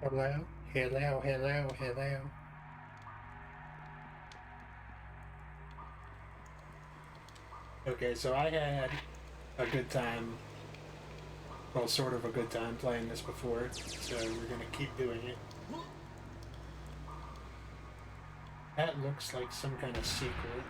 Hello, hello, hello, hello. Okay, so I had a good time, well, sort of a good time playing this before, so we're gonna keep doing it. That looks like some kind of secret.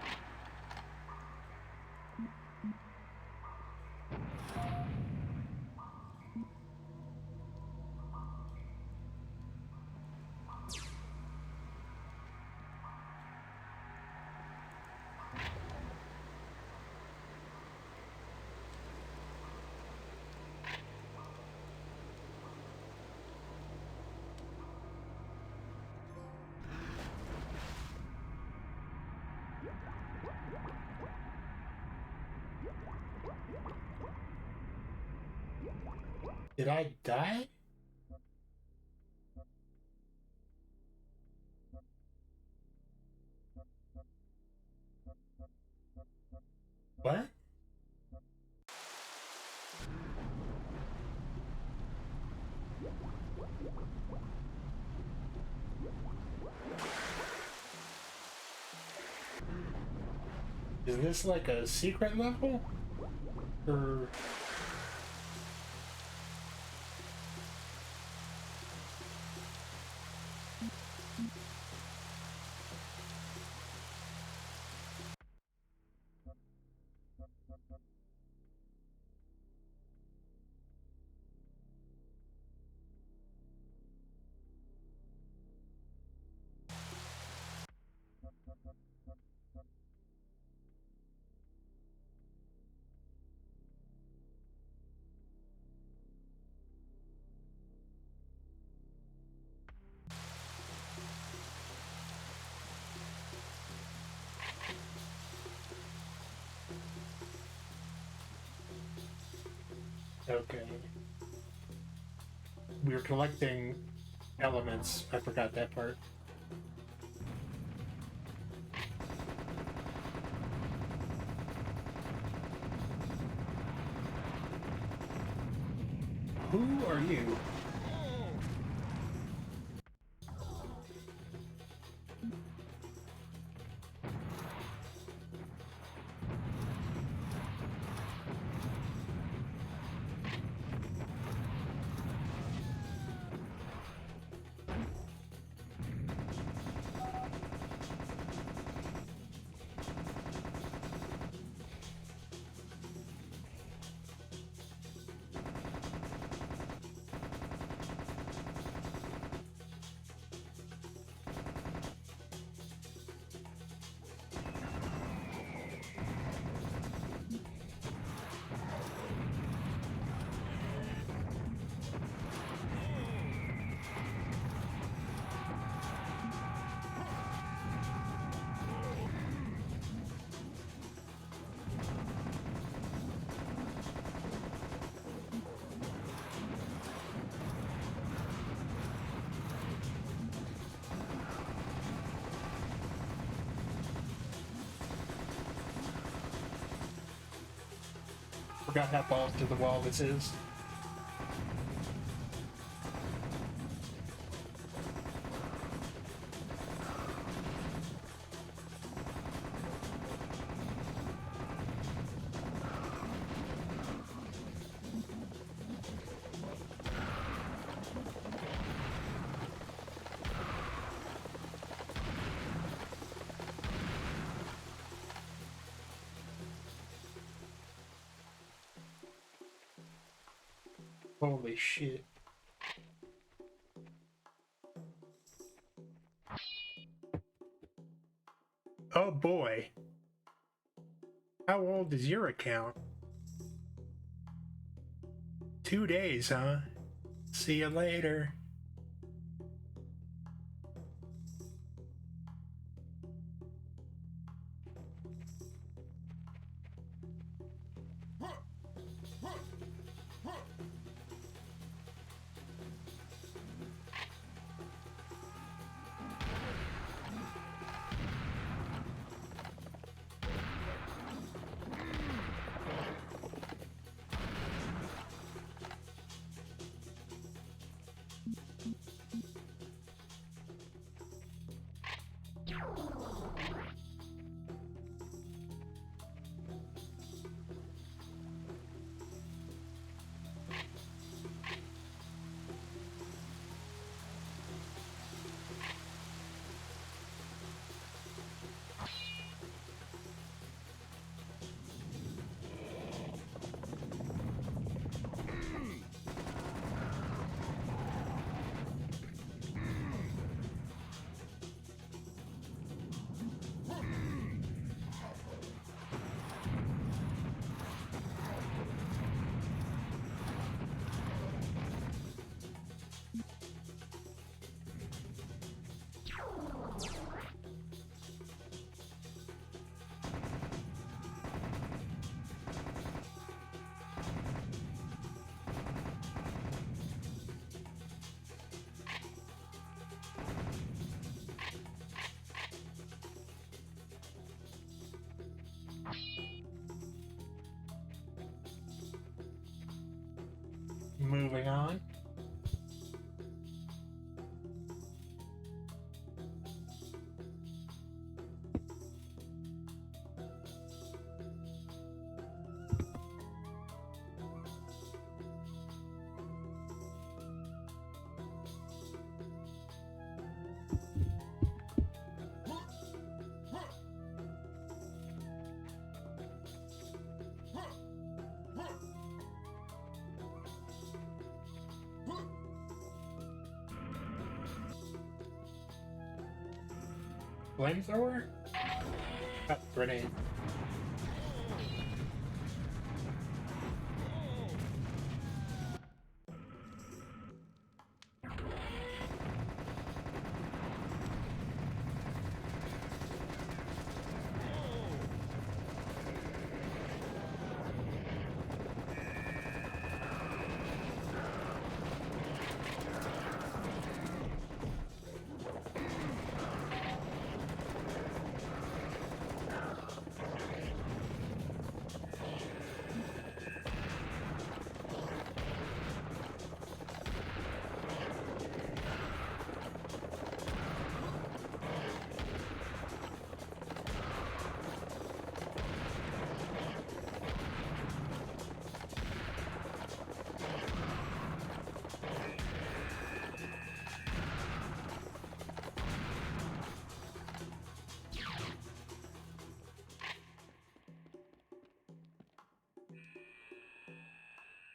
Did I die? What? Is this like a secret level? Or... Okay. We were collecting elements. I forgot that part. Who are you? Forgot how balls to the wall this is. Holy shit. Oh boy. How old is your account? 2 days, huh? See you later. Moving on. Flamethrower? Oh, grenade.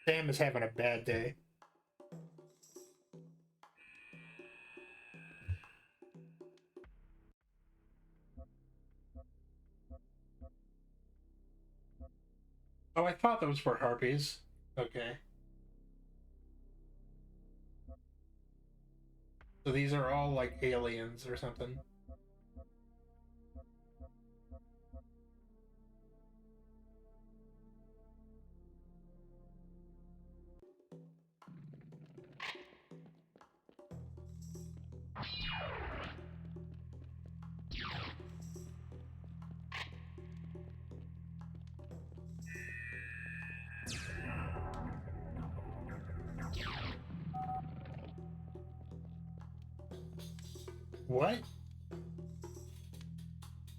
Sam is having a bad day. Oh, I thought those were harpies. Okay. So these are all like aliens or something. What?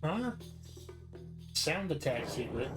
Huh? Sound attack secret.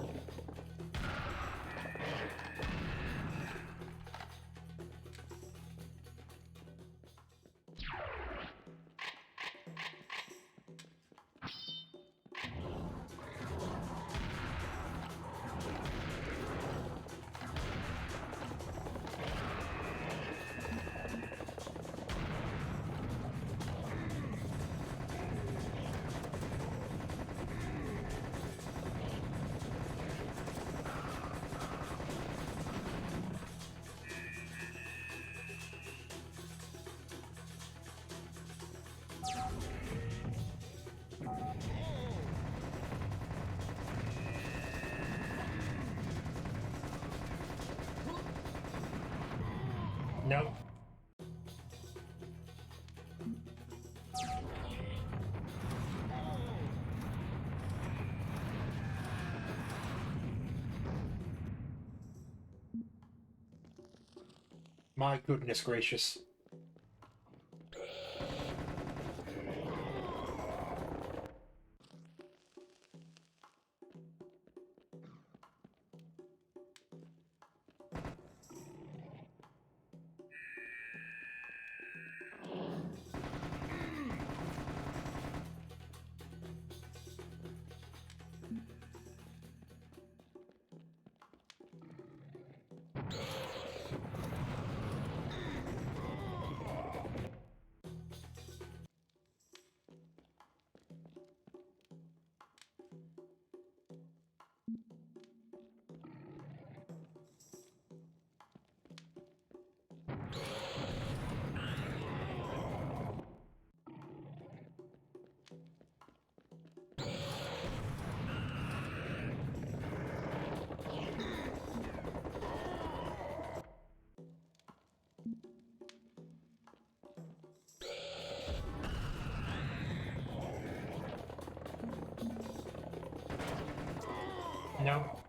Nope. My goodness gracious. No.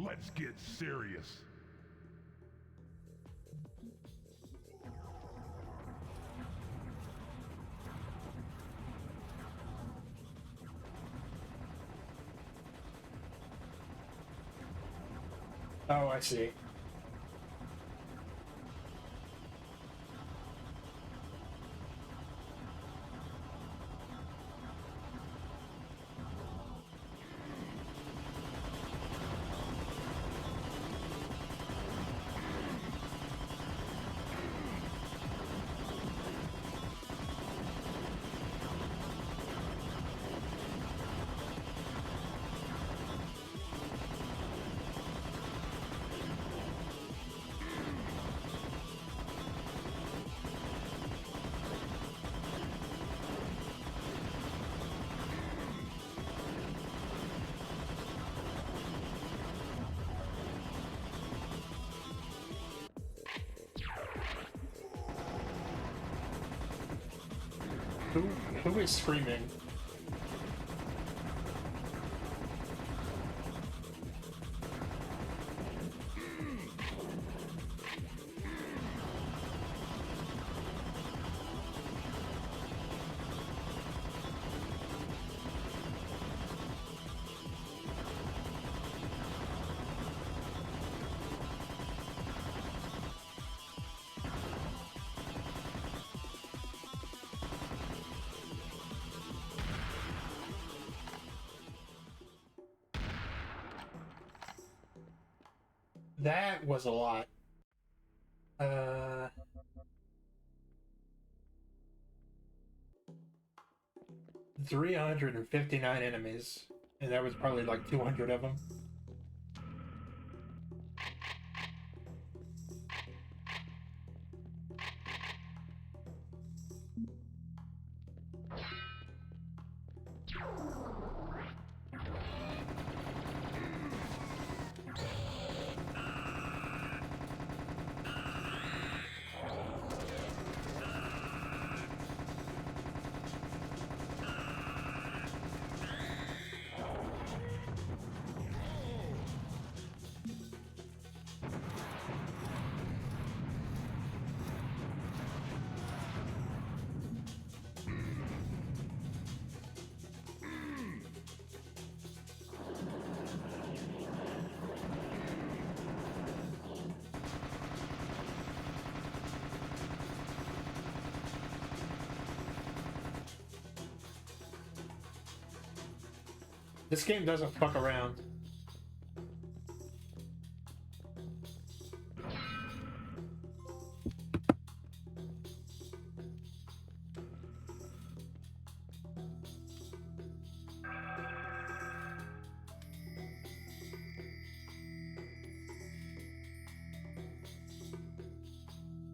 Let's get serious. Oh, I see. Who is screaming? That was a lot. 359 enemies, and that was probably like 200 of them. This game doesn't fuck around.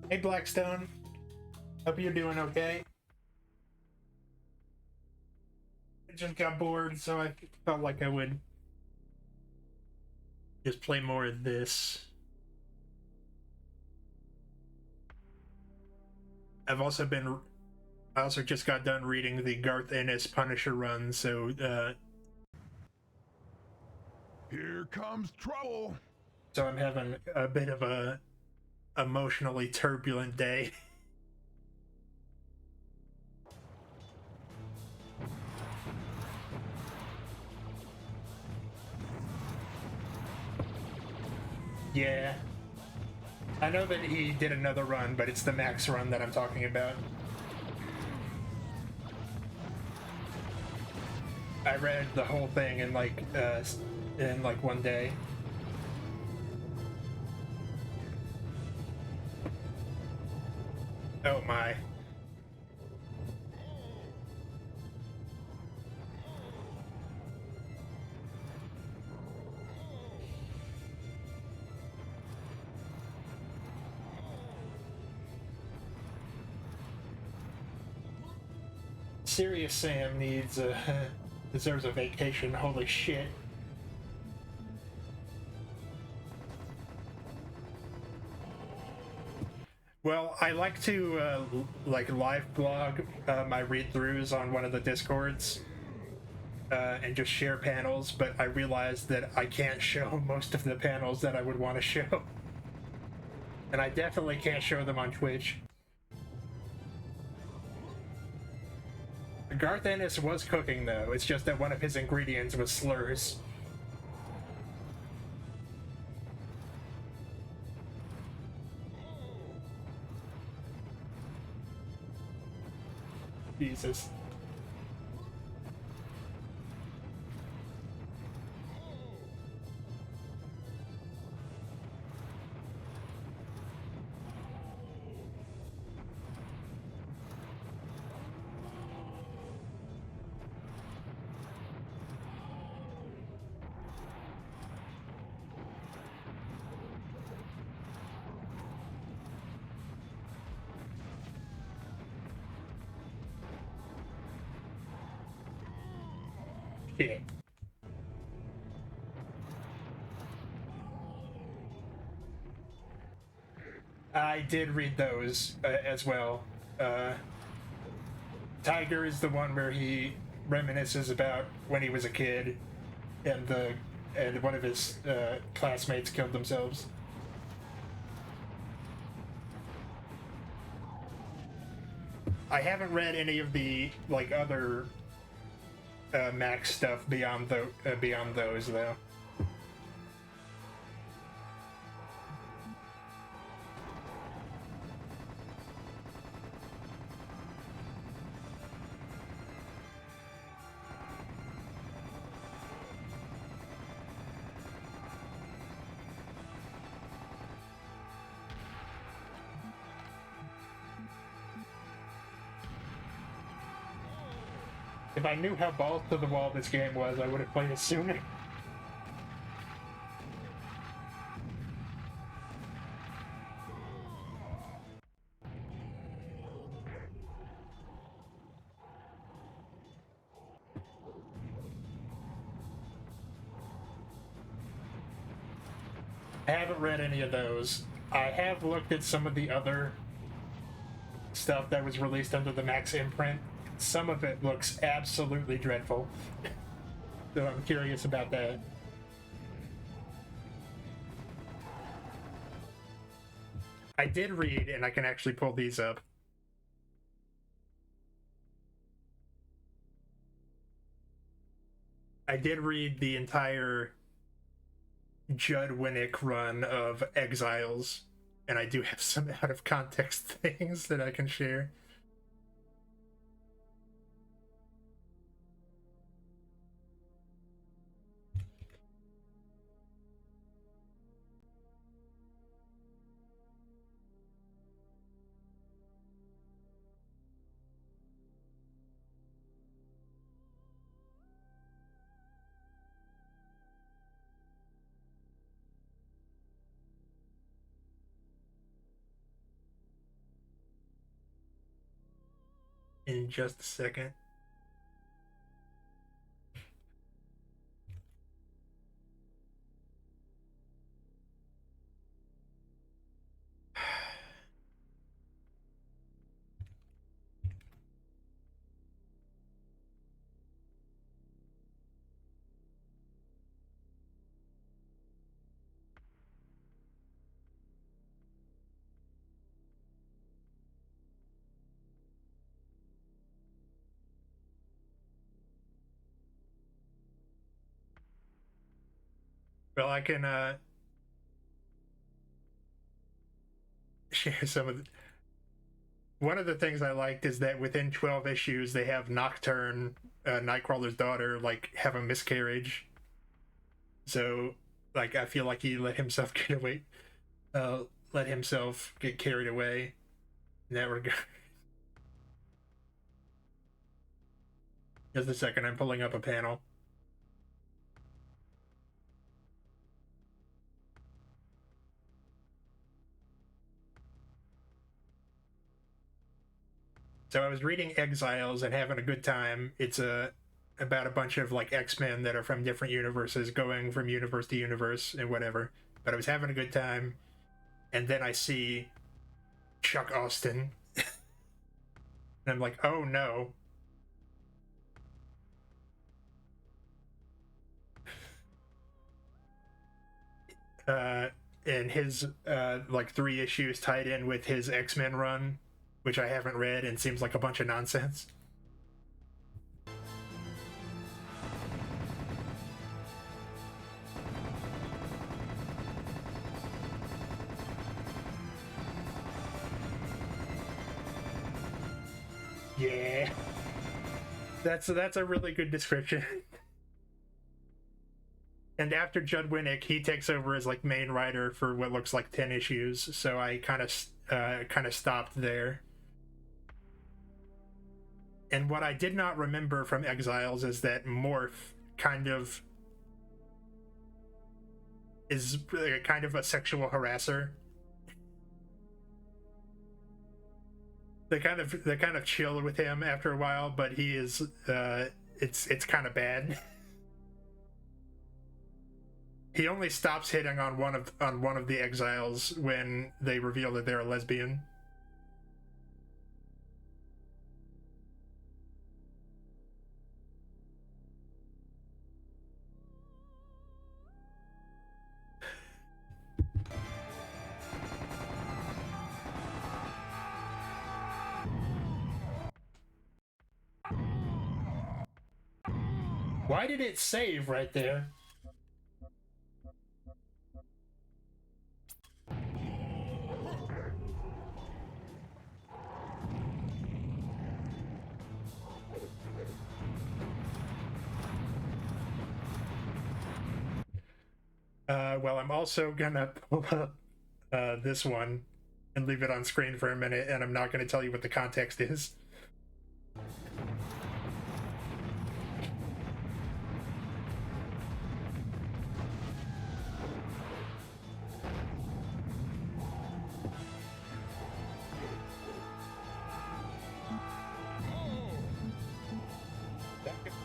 Hey Blackstone, hope you're doing okay. I just got bored, so I felt like I would just play more of this. I also just got done reading the Garth Ennis Punisher run, so Here comes trouble. so I'm having a bit of a emotionally turbulent day. Yeah. I know that he did another run, but it's the max run that I'm talking about. I read the whole thing in like one day. Oh my. Serious Sam needs deserves a vacation. Holy shit. Well, I like to like live blog my read-throughs on one of the discords and just share panels, but I realized that I can't show most of the panels that I would want to show, and I definitely can't show them on Twitch. Garth Ennis was cooking though. It's just that one of his ingredients was slurs. Jesus. Shit. I did read those as well. Tiger is the one where he reminisces about when he was a kid, and one of his classmates killed themselves. I haven't read any of the like other Max stuff beyond those though. If I knew how balls to the wall this game was, I would have played it sooner. I haven't read any of those. I have looked at some of the other stuff that was released under the Max imprint. Some of it looks absolutely dreadful. So I'm curious about that. I did read, and I can actually pull these up. I did read the entire Judd Winnick run of Exiles, and I do have some out of context things that I can share. In just a second. Well, I can share some of the... One of the things I liked is that within 12 issues, they have Nocturne, Nightcrawler's daughter, like, have a miscarriage. So, like, I feel like he let himself get away, let himself get carried away in that regard. Just a second, I'm pulling up a panel. So I was reading Exiles and having a good time. It's about a bunch of like X-Men that are from different universes going from universe to universe and whatever. But I was having a good time, and then I see Chuck Austin, and I'm like, oh no. And his like 3 issues tied in with his X-Men run, which I haven't read and seems like a bunch of nonsense. Yeah, that's a really good description. And after Judd Winnick, he takes over as like main writer for what looks like 10 issues. So I kind of stopped there. And what I did not remember from Exiles is that Morph kind of is kind of a sexual harasser. They kind of chill with him after a while, but he is it's kind of bad. He only stops hitting on one of the Exiles when they reveal that they're a lesbian. Why did it save right there? Well, I'm also gonna pull up this one and leave it on screen for a minute, and I'm not gonna tell you what the context is.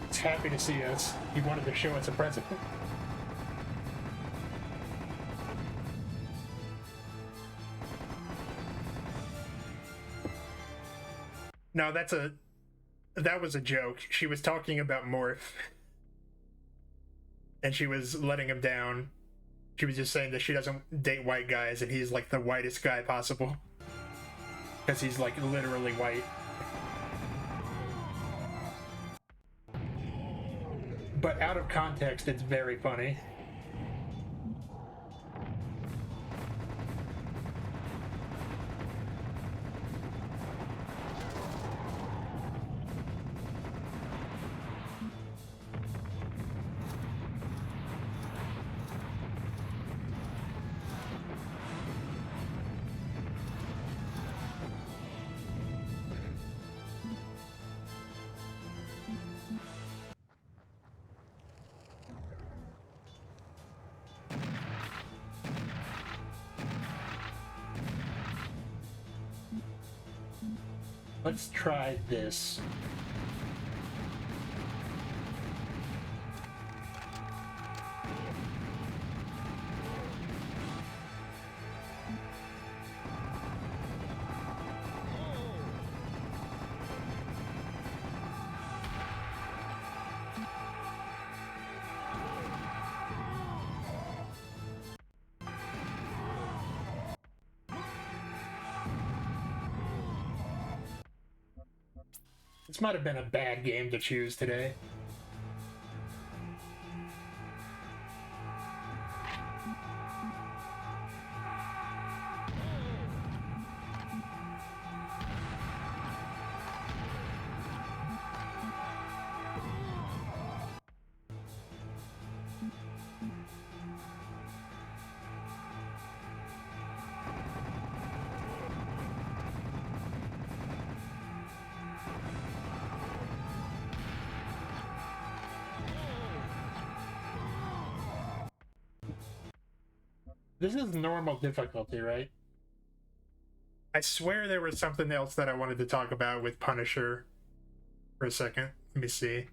He's happy to see us. He wanted to show us a present. No, that was a joke. She was talking about Morph, and she was letting him down. She was just saying that she doesn't date white guys, and he's like the whitest guy possible, because he's like literally white. But out of context, it's very funny. Let's try this. This might have been a bad game to choose today. This is normal difficulty, right? I swear there was something else that I wanted to talk about with Punisher for a second. Let me see.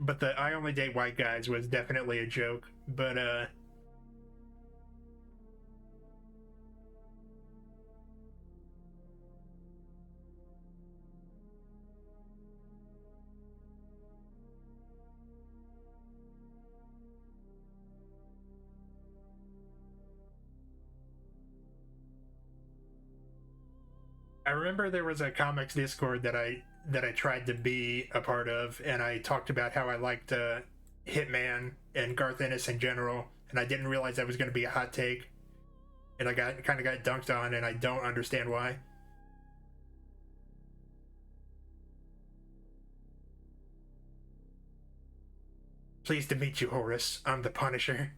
But the I only date white guys was definitely a joke. But I remember there was a comics Discord that I tried to be a part of, and I talked about how I liked Hitman and Garth Ennis in general, and I didn't realize that was going to be a hot take, and I kind of got dunked on, and I don't understand why. Pleased to meet you, Horace. I'm the Punisher.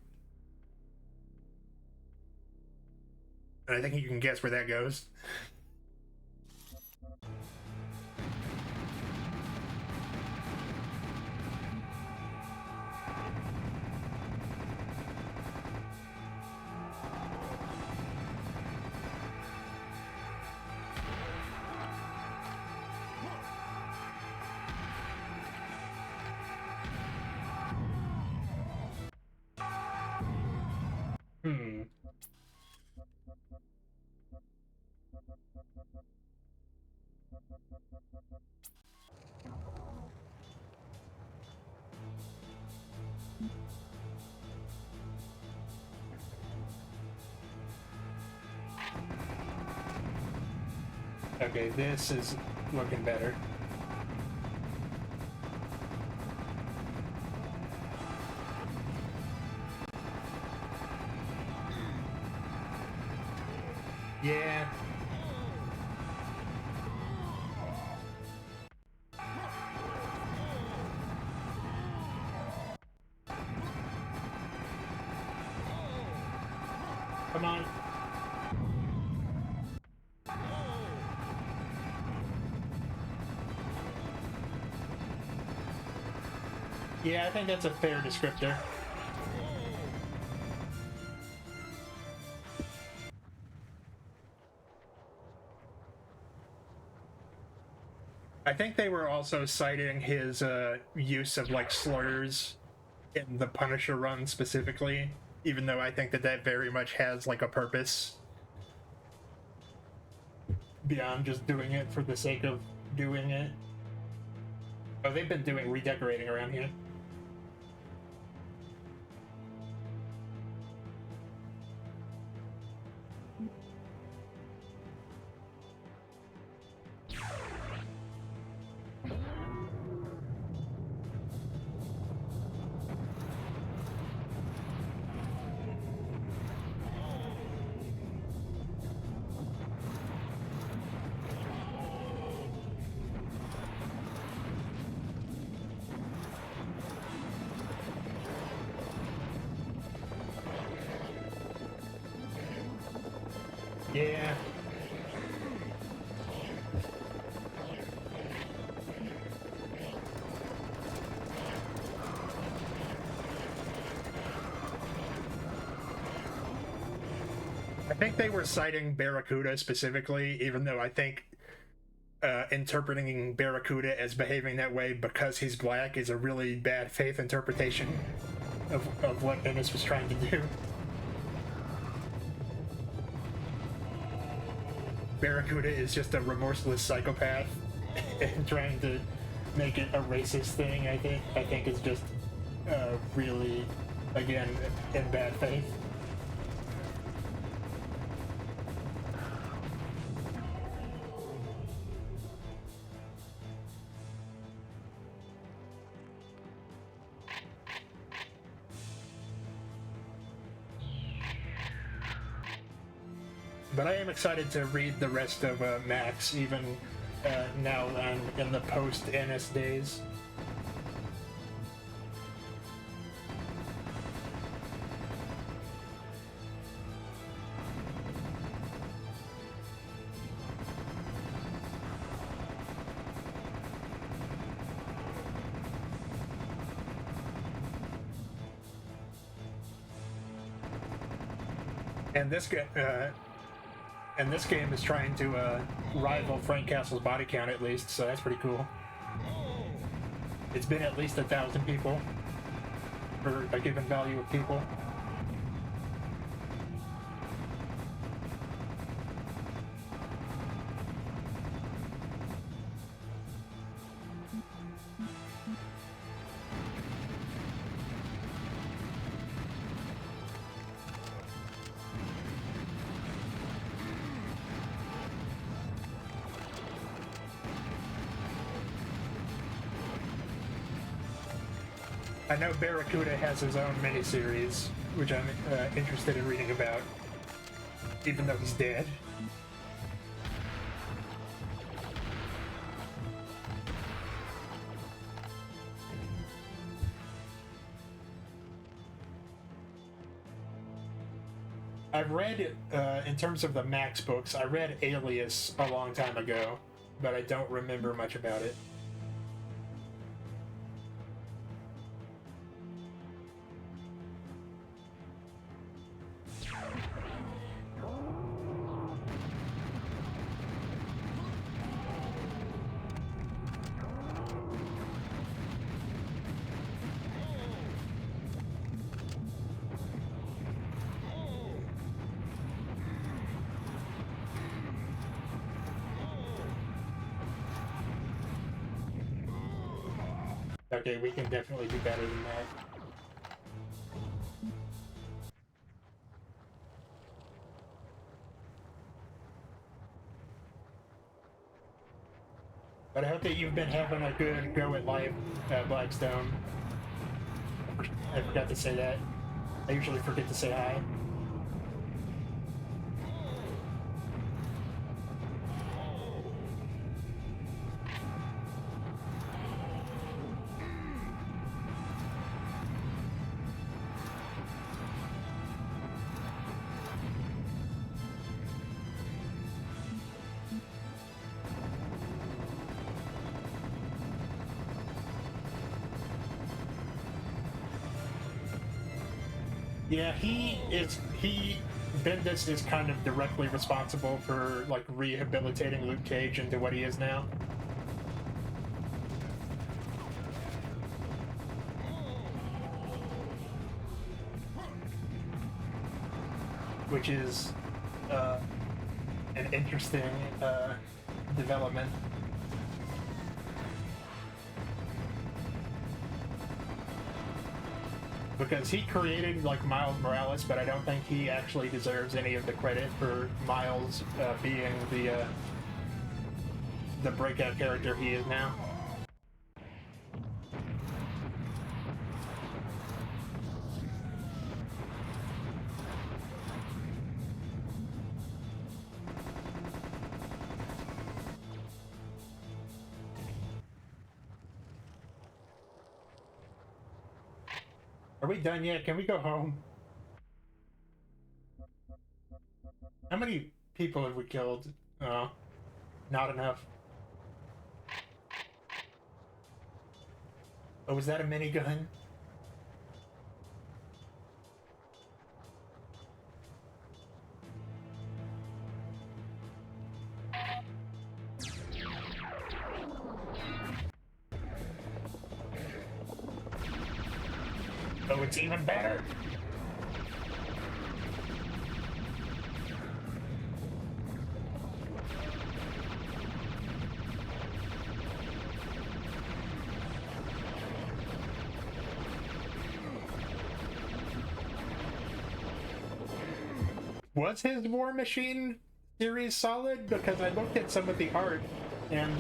And I think you can guess where that goes. Hmm. Okay, this is looking better. Yeah. Come on. Yeah, I think that's a fair descriptor. I think they were also citing his use of like slurs in the Punisher run specifically, even though I think that that very much has like a purpose beyond just doing it for the sake of doing it. Oh, they've been doing redecorating around here. Yeah. I think they were citing Barracuda specifically, even though I think interpreting Barracuda as behaving that way because he's black is a really bad faith interpretation of what Ennis was trying to do. Barracuda is just a remorseless psychopath and trying to make it a racist thing. I think is just really, again, in bad faith. But I am excited to read the rest of Max, even now I'm in the post-Ennis days. And this guy, And this game is trying to rival Frank Castle's body count at least, so that's pretty cool. It's been at least 1,000 people for a given value of people. I know Barracuda has his own miniseries, which I'm interested in reading about, even though he's dead. I've read, in terms of the Max books, I read Alias a long time ago, but I don't remember much about it. Okay, we can definitely do better than that. But I hope that you've been having a good go at life, Blackstone. I forgot to say that. I usually forget to say hi. Yeah, Bendis is kind of directly responsible for, like, rehabilitating Luke Cage into what he is now. Which is, an interesting, development. Because he created, like, Miles Morales, but I don't think he actually deserves any of the credit for Miles being the breakout character he is now. Are we done yet? Can we go home? How many people have we killed? Not enough. Oh, was that a minigun? Oh, it's even better. Was his War Machine series solid? Because I looked at some of the art, and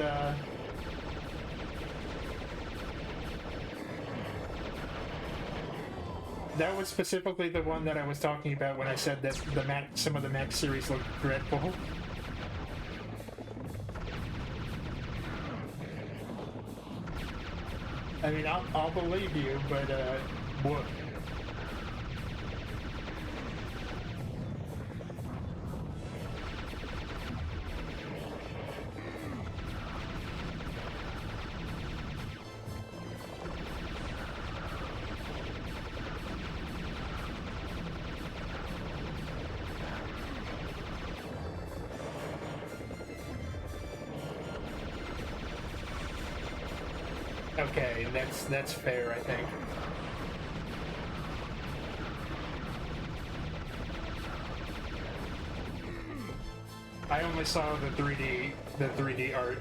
that was specifically the one that I was talking about when I said that some of the Max series looked dreadful. I mean, I'll believe you, but what? Okay, that's fair, I think. I only saw the 3D art.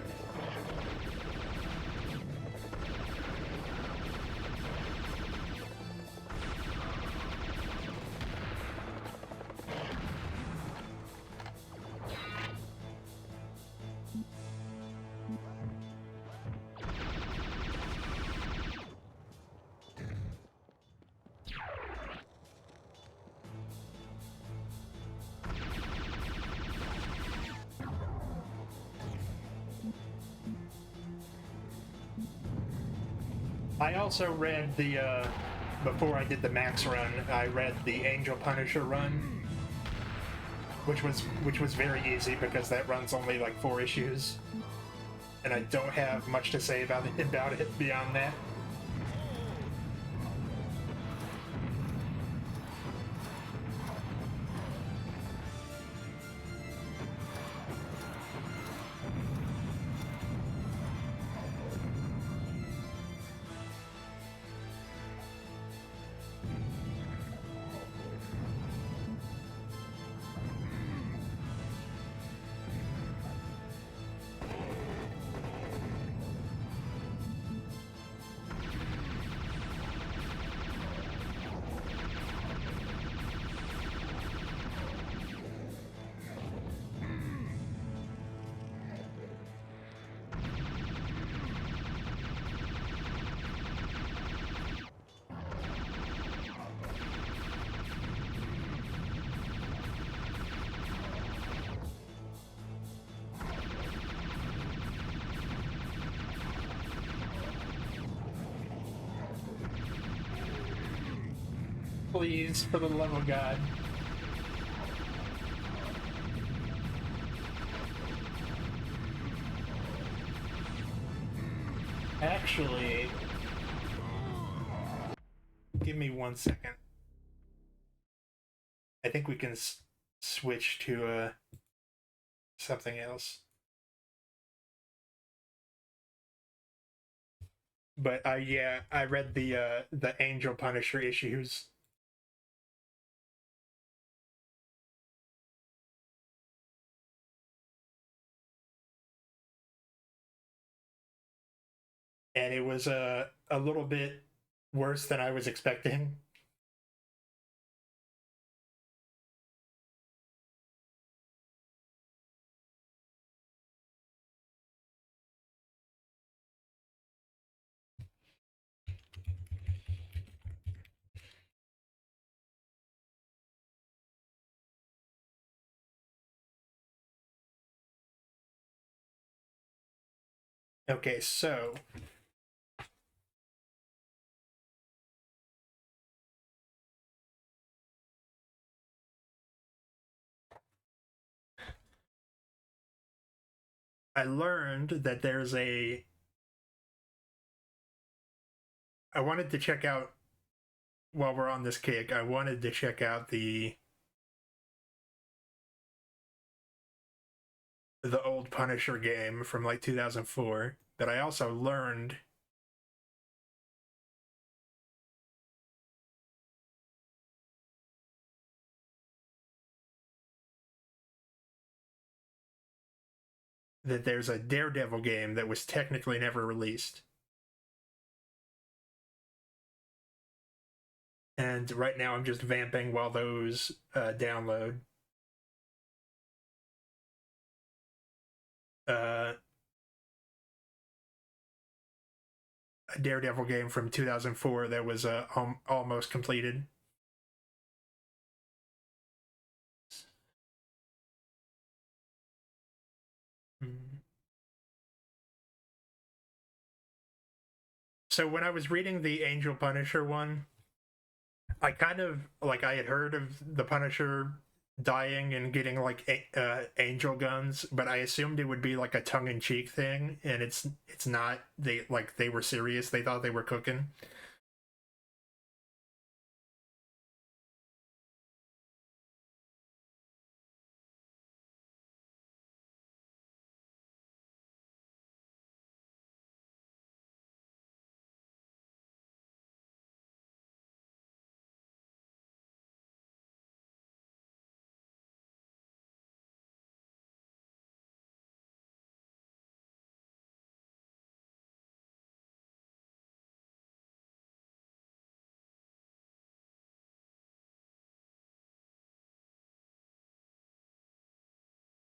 I also read the before I did the Max run, I read the Angel Punisher run, which was very easy because that run's only like 4 issues, and I don't have much to say about it beyond that. Please, for the love of God. Actually, give me 1 second. I think we can switch to something else. But yeah, I read the Angel Punisher issues. And it was a little bit worse than I was expecting. Okay, so I learned that there's a. I wanted to check out, while we're on this kick, I wanted to check out the old Punisher game from like 2004, but I also learned that there's a Daredevil game that was technically never released. And right now I'm just vamping while those download. A Daredevil game from 2004 that was almost completed. So when I was reading the Angel Punisher one, I kind of like I had heard of the Punisher dying and getting like angel guns, but I assumed it would be like a tongue-in-cheek thing, and it's not. They were serious. They thought they were cooking.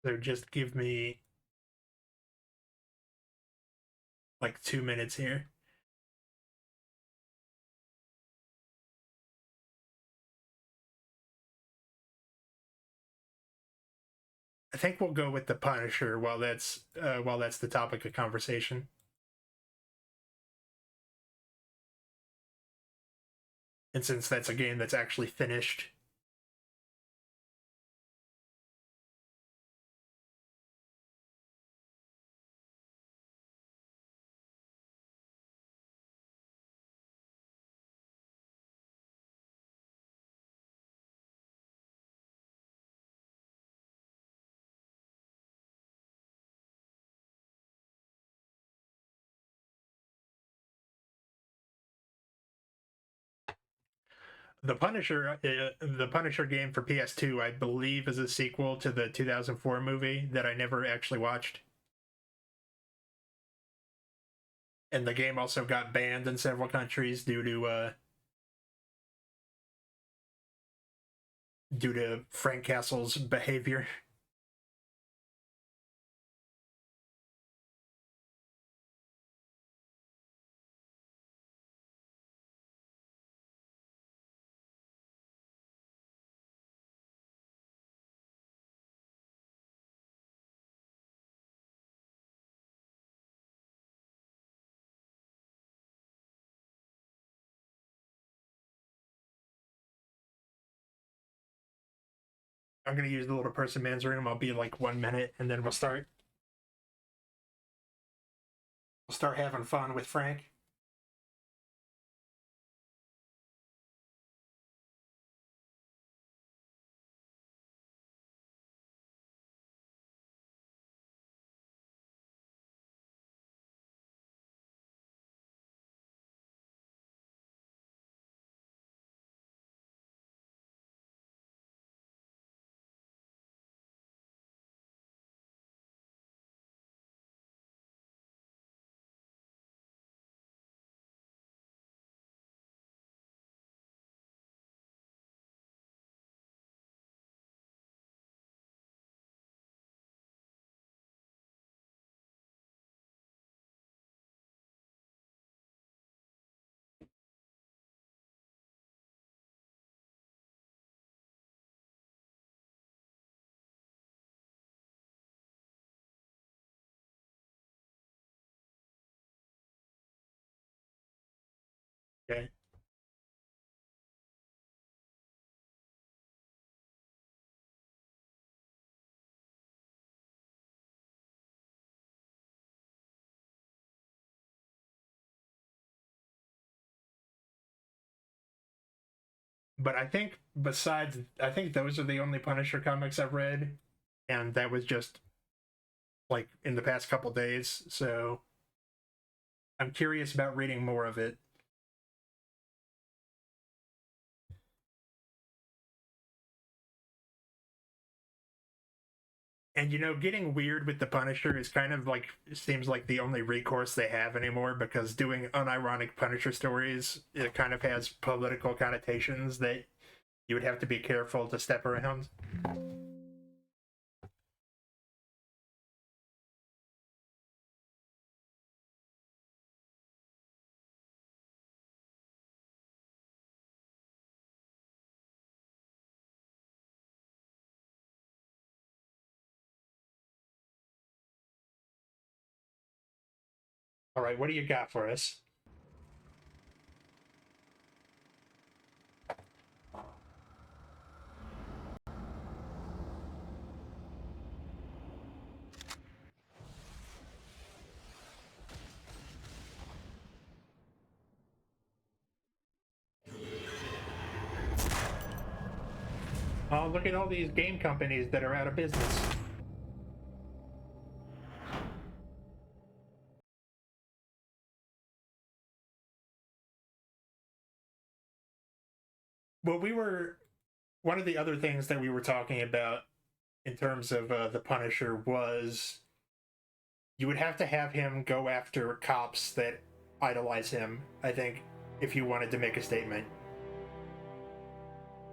So just give me like 2 minutes here. I think we'll go with the Punisher while that's the topic of conversation. And since that's a game that's actually finished. The Punisher game for PS2, I believe, is a sequel to the 2004 movie that I never actually watched. And the game also got banned in several countries due to Frank Castle's behavior. I'm gonna use the little person man's room. I'll be like 1 minute, and then we'll start. We'll start having fun with Frank. Okay. But I think I think those are the only Punisher comics I've read, and that was just like in the past couple days. So I'm curious about reading more of it. And getting weird with the Punisher is kind of like seems like the only recourse they have anymore, because doing unironic Punisher stories, it kind of has political connotations that you would have to be careful to step around. All right, what do you got for us? Oh, look at all these game companies that are out of business. Well, one of the other things that we were talking about in terms of the Punisher was you would have him go after cops that idolize him. I think if you wanted to make a statement,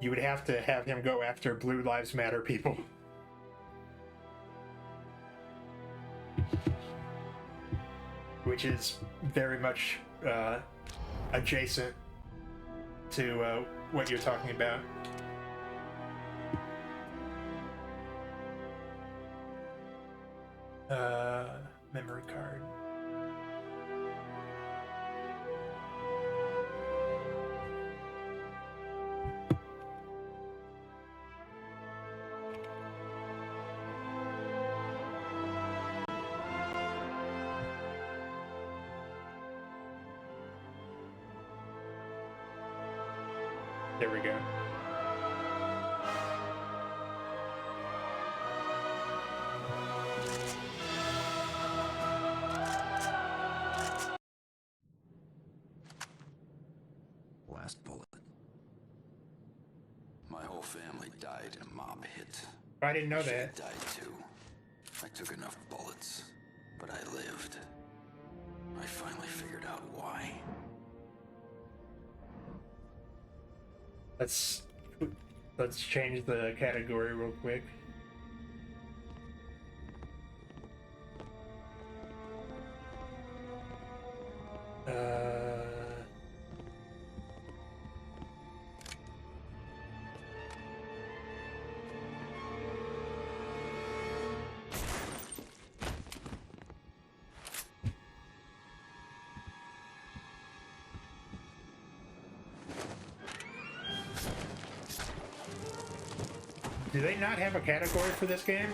you would have to have him go after Blue Lives Matter people. which is very much adjacent to what you're talking about. Memory card. There we go. Last bullet. My whole family died in a mob hit. I didn't know She that. died too. I took enough bullets, but I lived. I finally figured out why. Let's change the category real quick. Do they not have a category for this game?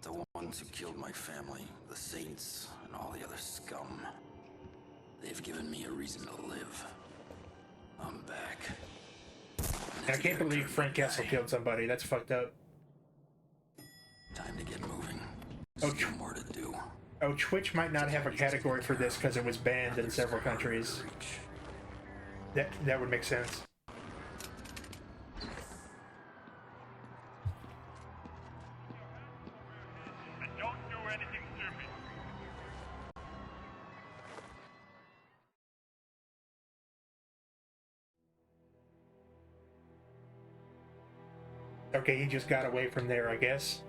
The ones who killed my family, the Saints, and all the other scum. They've given me a reason to live. I'm back. I can't believe Frank Kessel killed somebody. That's fucked up. Time to get moving. Oh, Still more to do. Oh, Twitch might not have a category for this because it was banned in several countries. That would make sense. Don't do anything stupid. Okay, he just got away from there, I guess.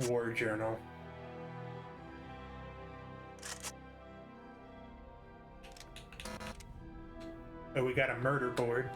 War Journal. Oh, we got a murder board.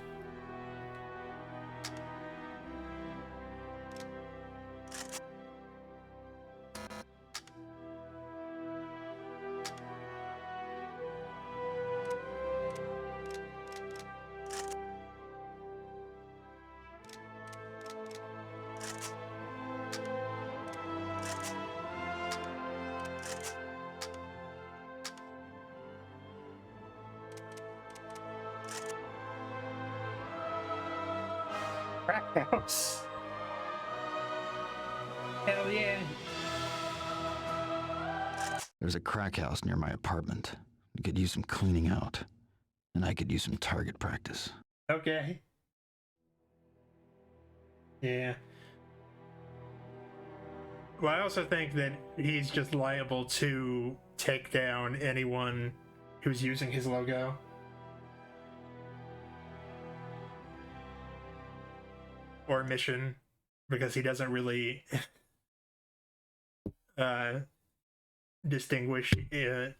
Crack house. Hell yeah. There's a crack house near my apartment. You could use some cleaning out. And I could use some target practice. Okay. Yeah. Well, I also think that he's just liable to take down anyone who's using his logo. Or mission, because he doesn't really distinguish. He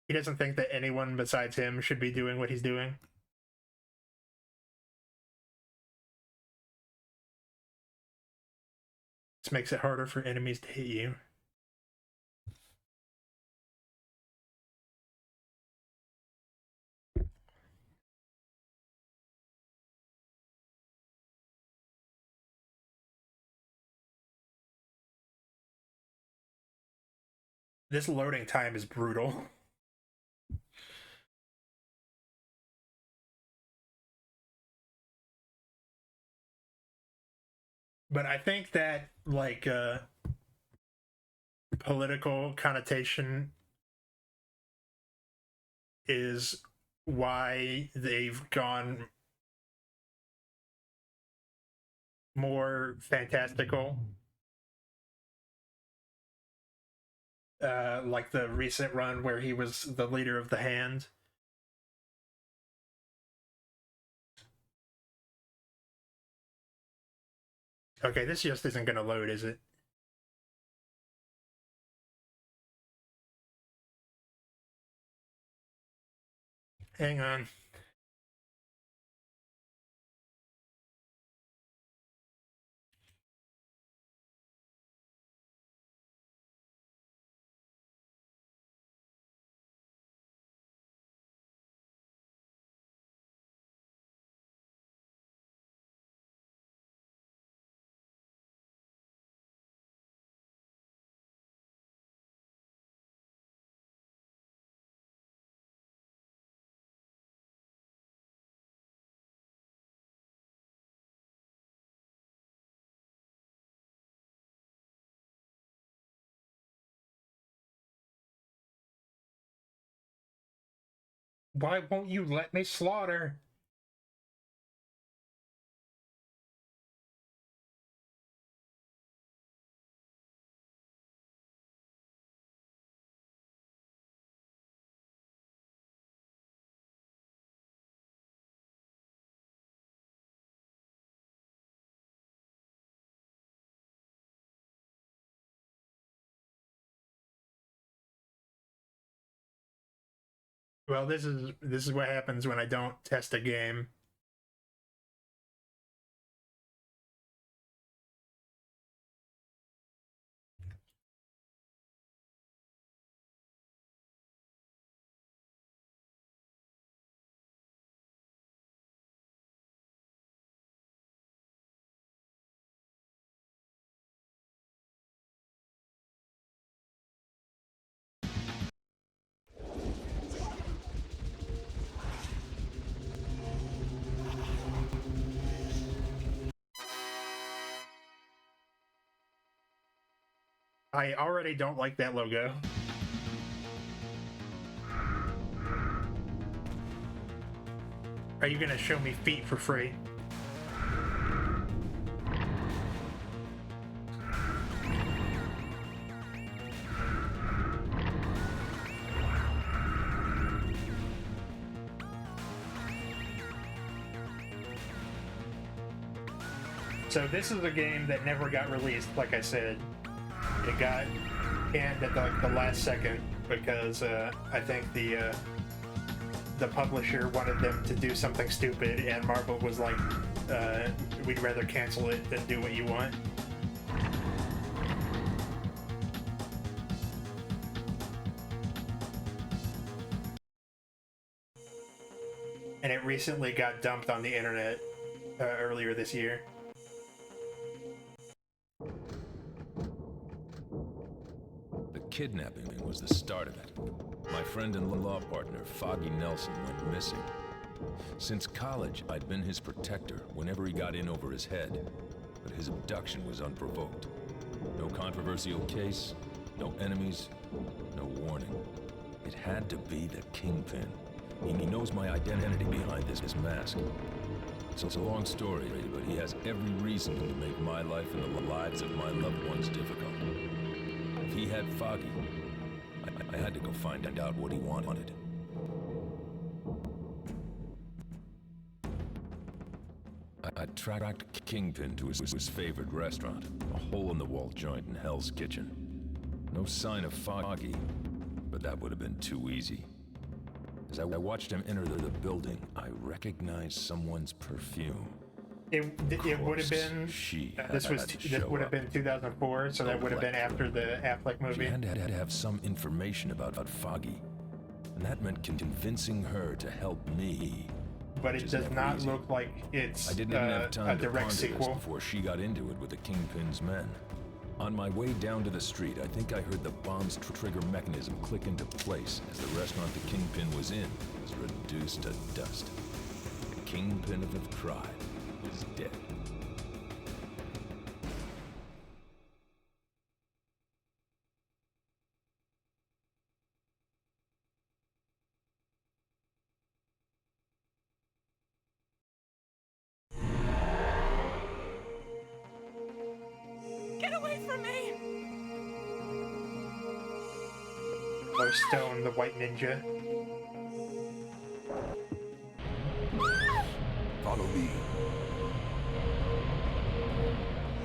doesn't think that anyone besides him should be doing what he's doing. This makes it harder for enemies to hit you. This loading time is brutal. But I think that, like, political connotation is why they've gone more fantastical like the recent run where he was the leader of the Hand. Okay, this just isn't going to load, is it? Hang on. Why won't you let me slaughter? Well, this is what happens when I don't test a game. I already don't like that logo. Are you gonna show me feet for free? So this is a game that never got released, like I said. It got canned at the last second because I think the publisher wanted them to do something stupid, and Marvel was like, we'd rather cancel it than do what you want. And it recently got dumped on the internet earlier this year. Kidnapping was the start of it. My friend and law partner, Foggy Nelson, went missing. Since college, I'd been his protector whenever he got in over his head. But his abduction was unprovoked. No controversial case, no enemies, no warning. It had to be the Kingpin. He knows my identity behind this mask. So it's a long story, but he has every reason to make my life and the lives of my loved ones difficult. If he had Foggy, I had to go find out what he wanted. I tracked Kingpin to his favorite restaurant, a hole-in-the-wall joint in Hell's Kitchen. No sign of Foggy, but that would have been too easy. As I watched him enter the building, I recognized someone's perfume. It would have been. This would have been 2004, so that would have been after the Affleck movie. She had to have some information about Foggy, and that meant convincing her to help me. But it does not look like it's I didn't even have time a to direct ponder sequel. this before she got into it with the Kingpin's men. On my way down to the street, I think I heard the bomb's trigger mechanism click into place as the restaurant the Kingpin was in was reduced to dust. The Kingpin of the tribe was dead. Get away from me! Stone, the White Ninja. Follow me.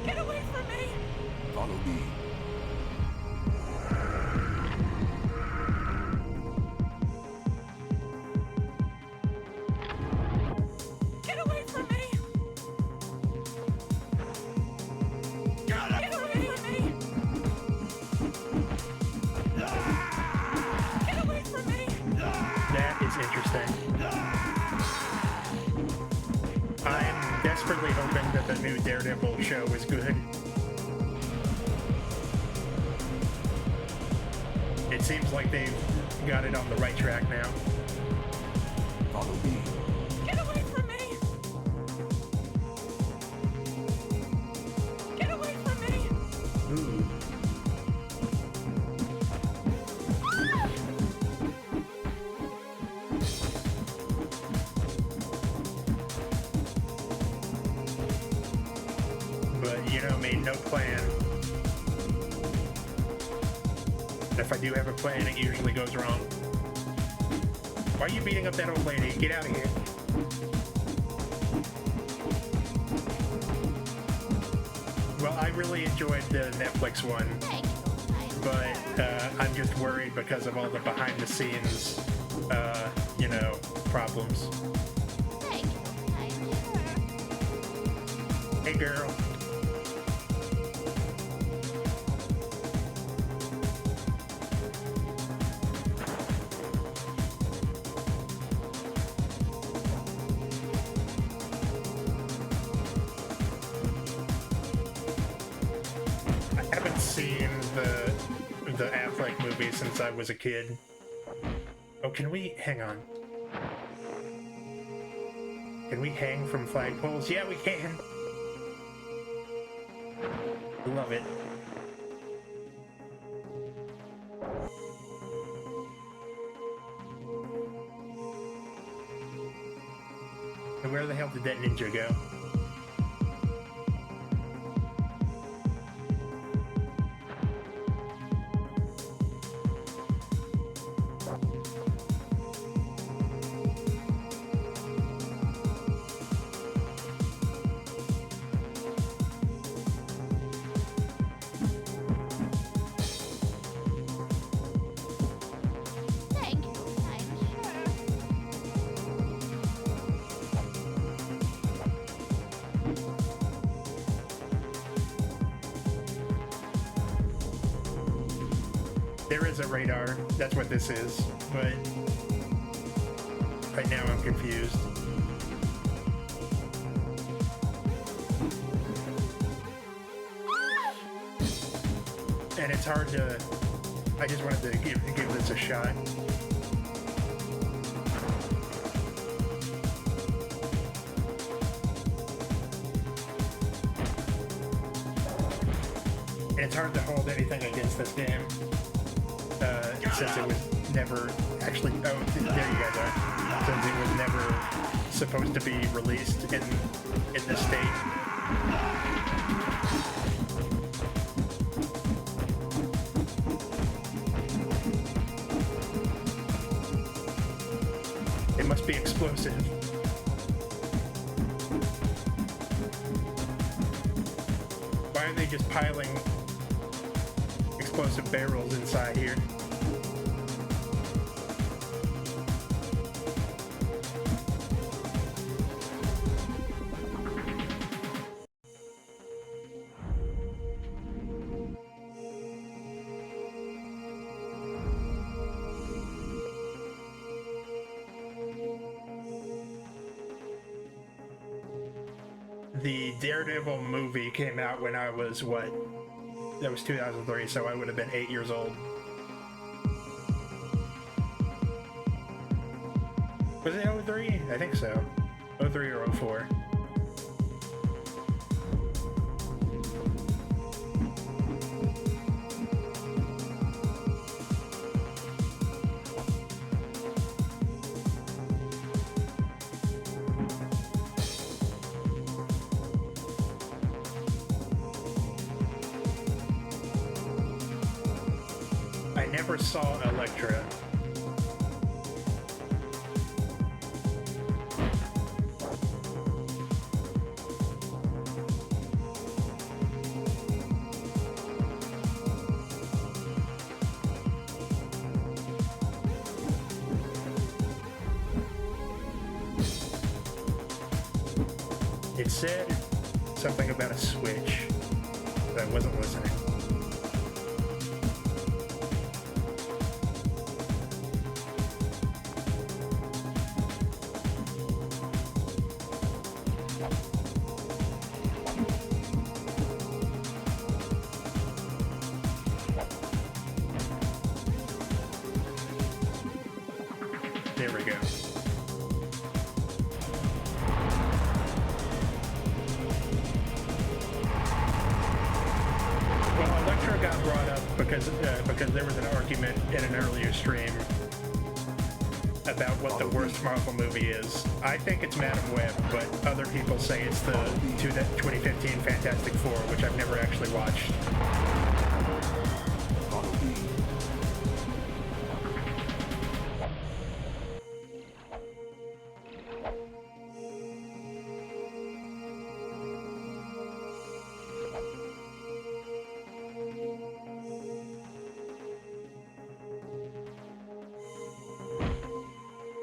Get away from me! Follow me. Get away from me! Get away from me! Get away from me! That is interesting. I'm desperately hoping that the new Daredevil show is good. It seems like they've got it on the right track now. Follow me. Get away from me! Get away from me! Ooh. But, you know, made no plan. And if I do have a plan, it usually goes wrong. Why are you beating up that old lady? Get out of here. Well, I really enjoyed the Netflix one, but I'm just worried because of all the behind-the-scenes, you know, problems. Hey, girl. I haven't seen the Affleck movie since I was a kid. Oh, can we hang on? Can we hang from flagpoles? Yeah, we can. Love it. And where the hell did that ninja go? There is a radar. That's what this is. But right now I'm confused. And it's hard to... I just wanted to give this a shot. And it's hard to hold anything against this game. Since it was never actually... Oh, there you guys are. Since it was never supposed to be released in this state. It must be explosive. Why are they just piling explosive barrels inside here? The Daredevil movie came out when I was, what? That was 2003, so I would have been 8 years old. Was it 03? I think so. 03 or 04. never saw Elektra. It said something about a switch, but I wasn't listening. There we go. Well, Elektra got brought up because there was an argument in an earlier stream about what the worst Marvel movie is. I think it's Madam Web, but other people say it's the 2015 Fantastic Four, which I've never actually watched. Follow me.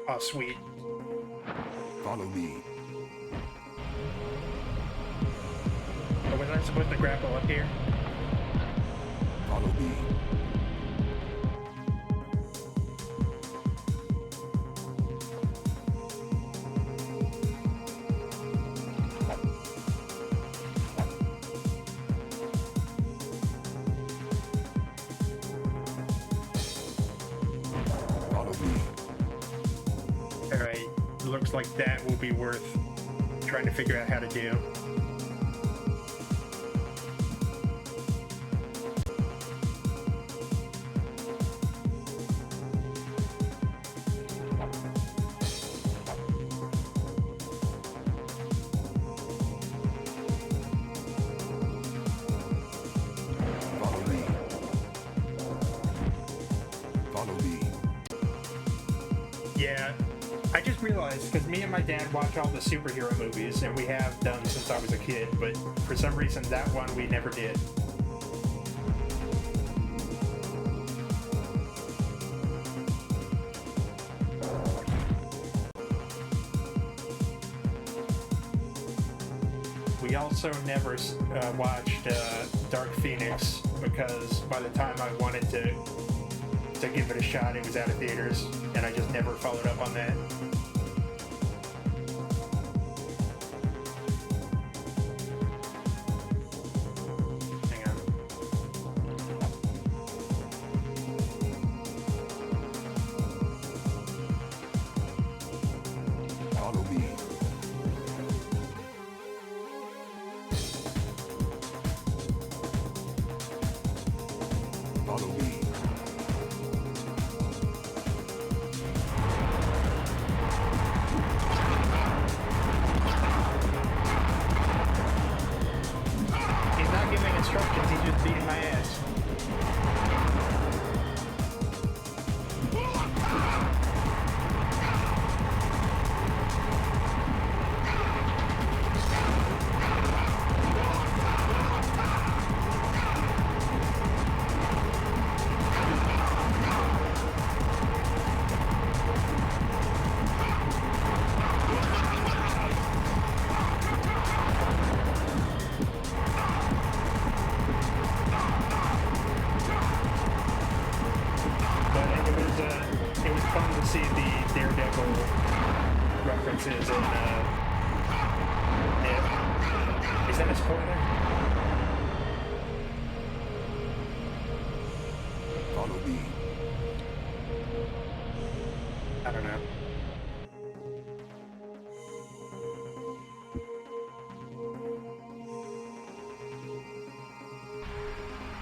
Oh, sweet. Follow me. Oh, was I supposed to grapple up here? Follow me. Follow me. Alright, looks like that will be worth trying to figure out how to do. Follow me. Follow me. Yeah, I just realized, because me and my dad watch all the superhero movies, and we have done since I was a kid, but for some reason that one we never did. We also never watched Dark Phoenix, because by the time I wanted to give it a shot, it was out of theaters, and I just never followed up on that. Hang on. Follow me. Follow me. He's not giving instructions, he's just beating my ass. But it was fun to see the Daredevil references in it. Is that a spoiler? Follow me. I don't know.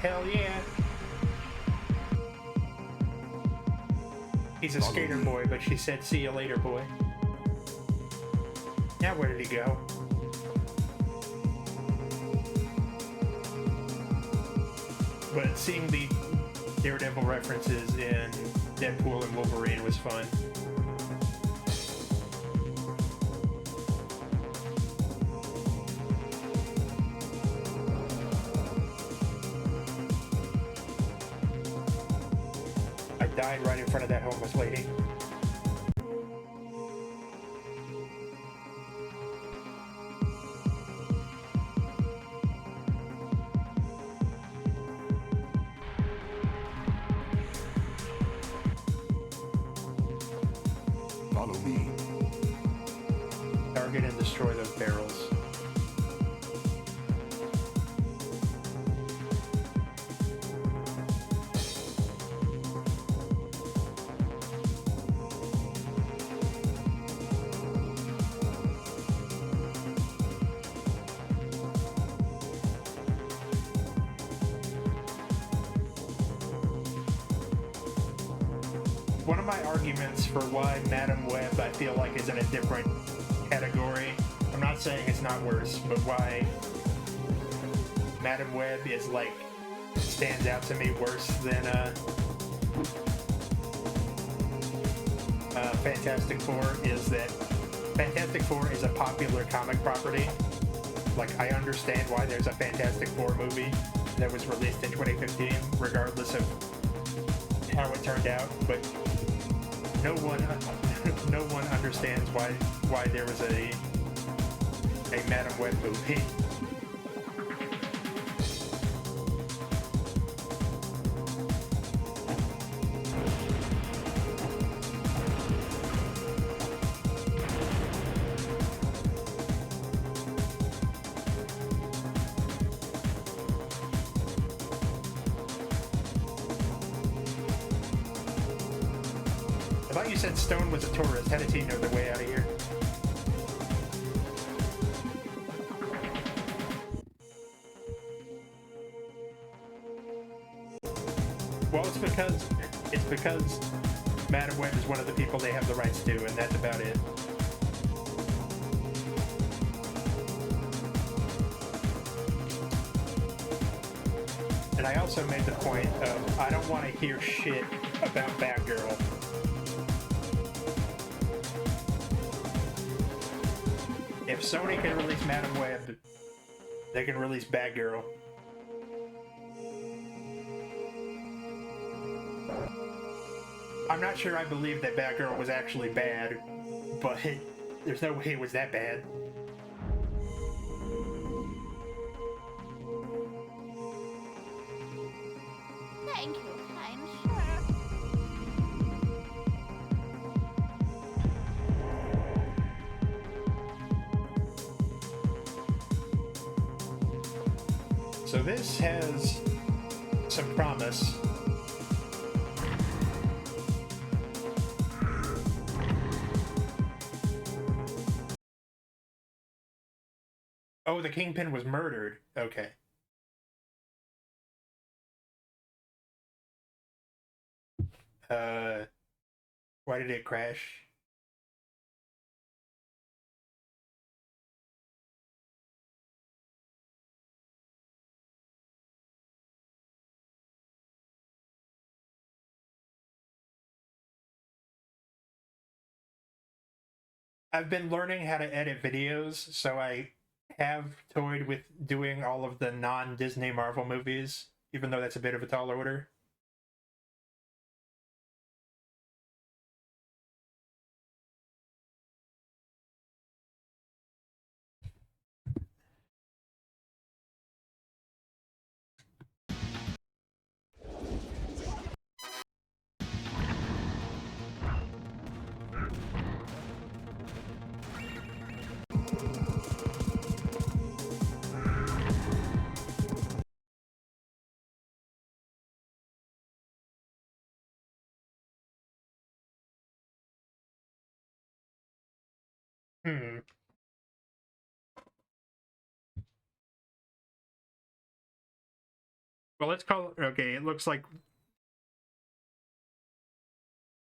Hell yeah. He's a Follow skater me. boy, but she said, "See you later, boy." Now where did he go? But seeing the Daredevil references in Deadpool and Wolverine was fun. I died right in front of that homeless lady. Follow me. Target and destroy those barrels. One of my arguments for why Madam Web I feel like is in a different category, I'm not saying it's not worse, but why Madam Web is like, stands out to me worse than Fantastic Four is that Fantastic Four is a popular comic property. Like, I understand why there's a Fantastic Four movie that was released in 2015, regardless of how it turned out, but no one understands why there was a Madam Web movie. I thought you said Stone was a tourist. How did he know the way out of here? Well, it's because Madam Web is one of the people they have the rights to, and that's about it. And I also made the point of I don't want to hear shit about Batgirl. If Sony can release Madam Web, they can release Batgirl. I'm not sure I believe that Batgirl was actually bad, but there's no way it was that bad. Thank you, kind sir. So this has some promise. Oh, the Kingpin was murdered. Okay. Why did it crash? I've been learning how to edit videos, so I have toyed with doing all of the non-Disney Marvel movies, even though that's a bit of a tall order. Hmm. Well, let's call it... Okay, it looks like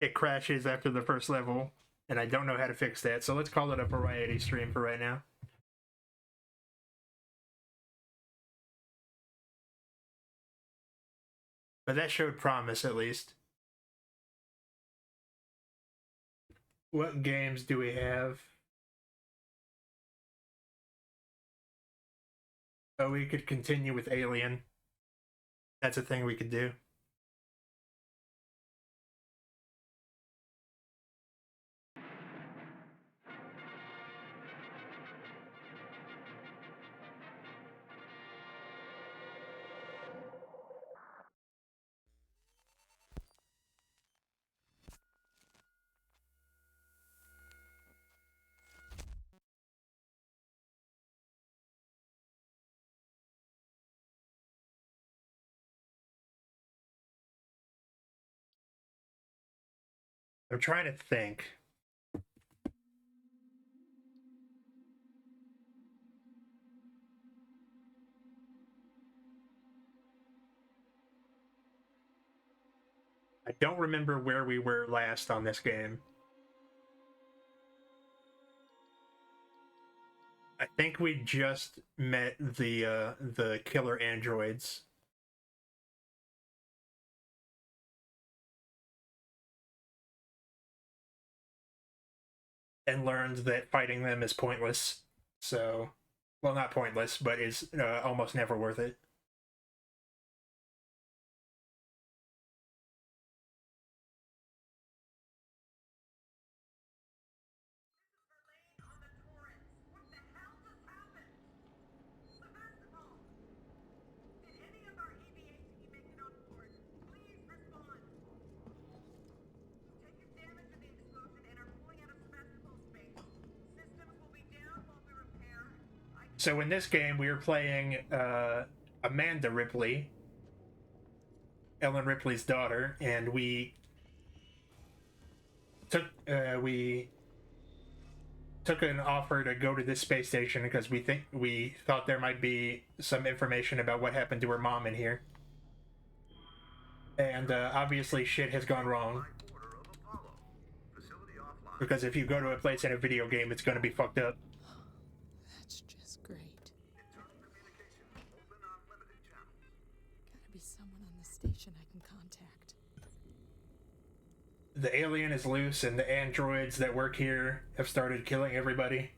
it crashes after the first level, and I don't know how to fix that, so let's call it a variety stream for right now. But that showed promise, at least. What games do we have? Oh, we could continue with Alien. That's a thing we could do. I'm trying to think. I don't remember where we were last on this game. I think we just met the killer androids. And learned that fighting them is pointless. So, well, not pointless, but is almost never worth it. So in this game, we were playing Amanda Ripley, Ellen Ripley's daughter, and we took an offer to go to this space station because we thought there might be some information about what happened to her mom in here, and obviously shit has gone wrong. Because if you go to a place in a video game, it's going to be fucked up. That's just great. Gotta be someone on the station I can contact. The alien is loose, and the androids that work here have started killing everybody.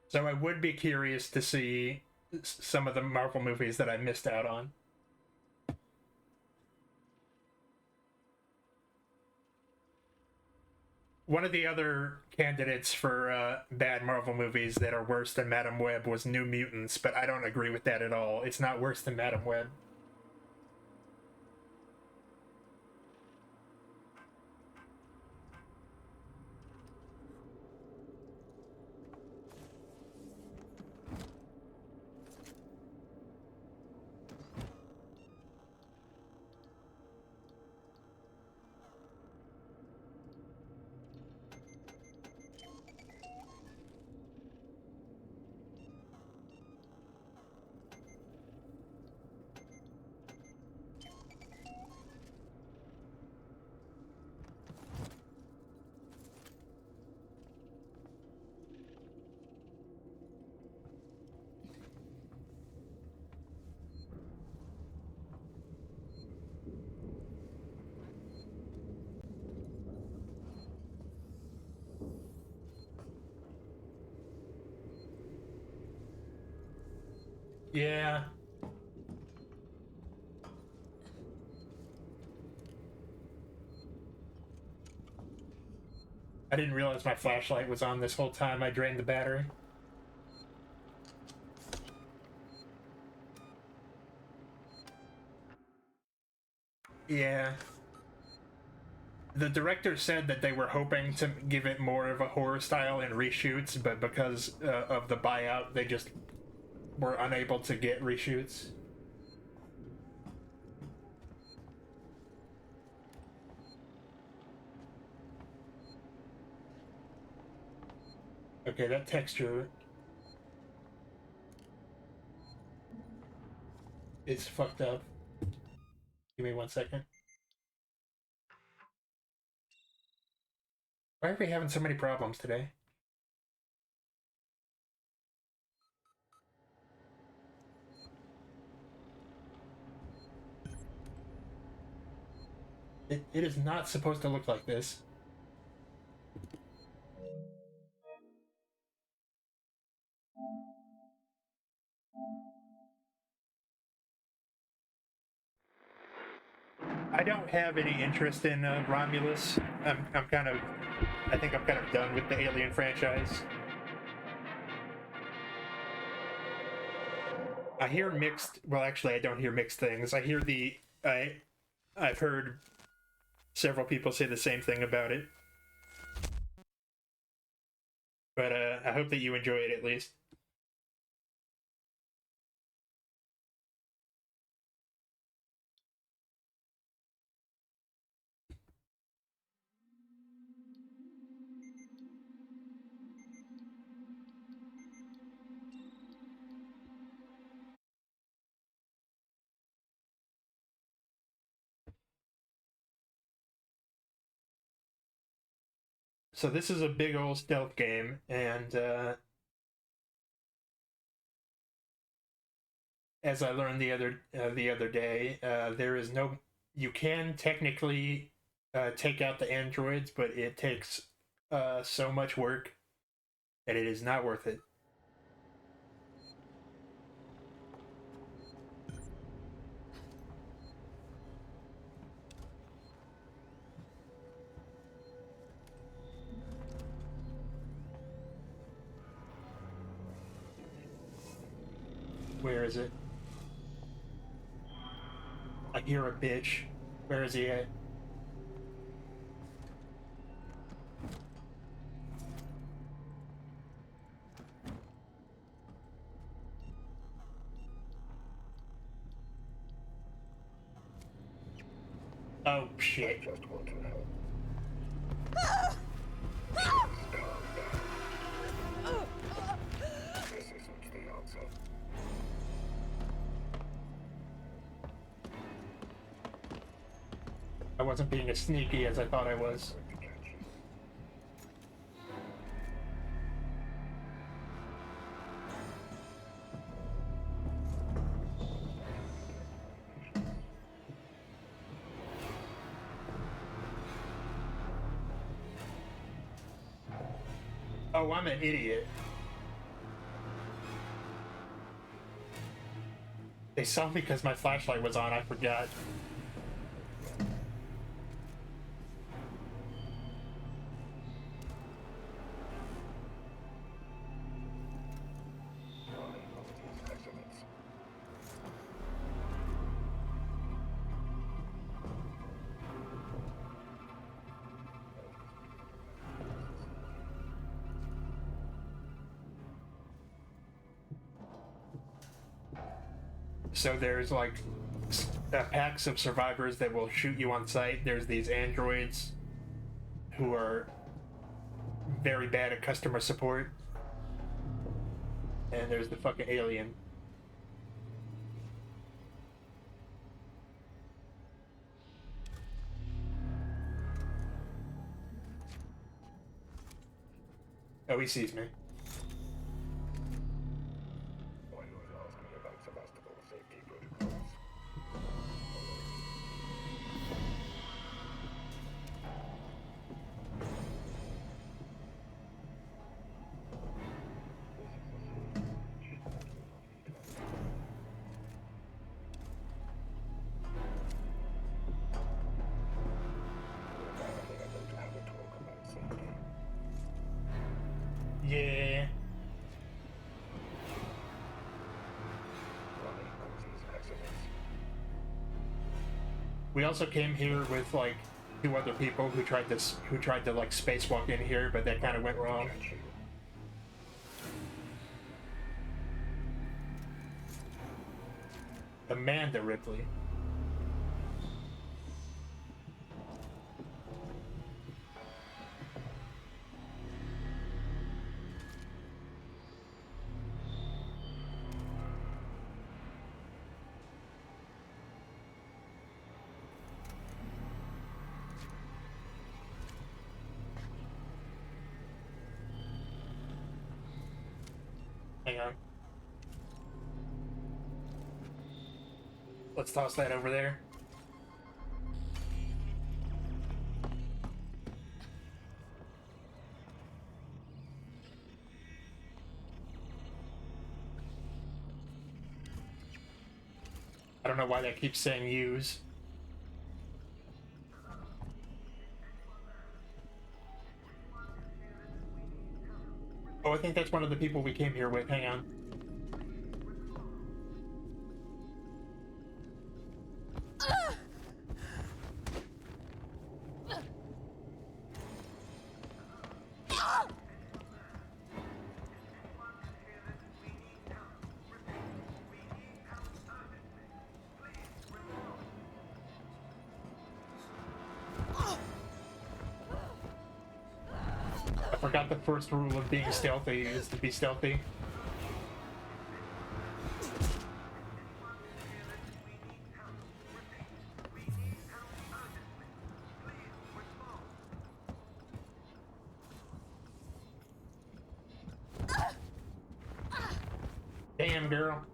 So I would be curious to see some of the Marvel movies that I missed out on. One of the other candidates for bad Marvel movies that are worse than Madam Web was New Mutants, but I don't agree with that at all. It's not worse than Madam Web. Yeah. I didn't realize my flashlight was on this whole time. I drained the battery. Yeah. The director said that they were hoping to give it more of a horror style in reshoots, but because of the buyout, they just were unable to get reshoots. Okay, that texture is fucked up. Give me 1 second. Why are we having so many problems today? It is not supposed to look like this. I don't have any interest in Romulus. I'm kind of, I think I'm kind of done with the Alien franchise. I hear mixed, well actually I don't hear mixed things. I hear I've heard several people say the same thing about it. But I hope that you enjoy it at least. So this is a big old stealth game, and as I learned the other day, there is no. You can technically take out the androids, but it takes so much work that it is not worth it. Where is it? I hear a bitch. Where is he at? Oh shit. I wasn't being as sneaky as I thought I was. Oh, I'm an idiot. They saw me because my flashlight was on, I forgot. So there's like packs of survivors that will shoot you on sight. There's these androids who are very bad at customer support. And there's the fucking alien. Oh, he sees me. Yeah. We also came here with like two other people who tried to like spacewalk in here, but that kind of went wrong. Amanda Ripley. Hang on. Let's toss that over there. I don't know why that keeps saying use. Oh, I think that's one of the people we came here with. Hang on. I forgot the first rule of being stealthy is to be stealthy. Damn, girl.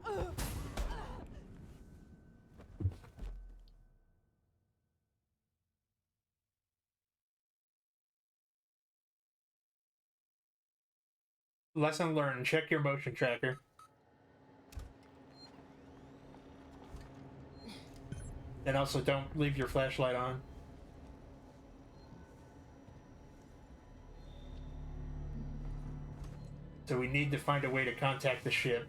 Lesson learned, check your motion tracker. And also don't leave your flashlight on. So we need to find a way to contact the ship.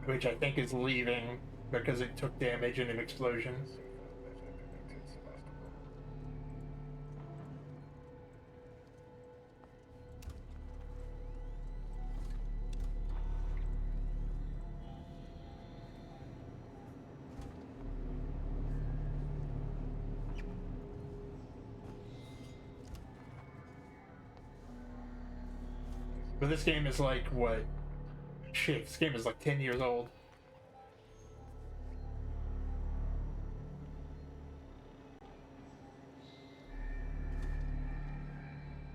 Which I think is leaving because it took damage in an explosion. But this game is like, what? Shit, this game is like 10 years old.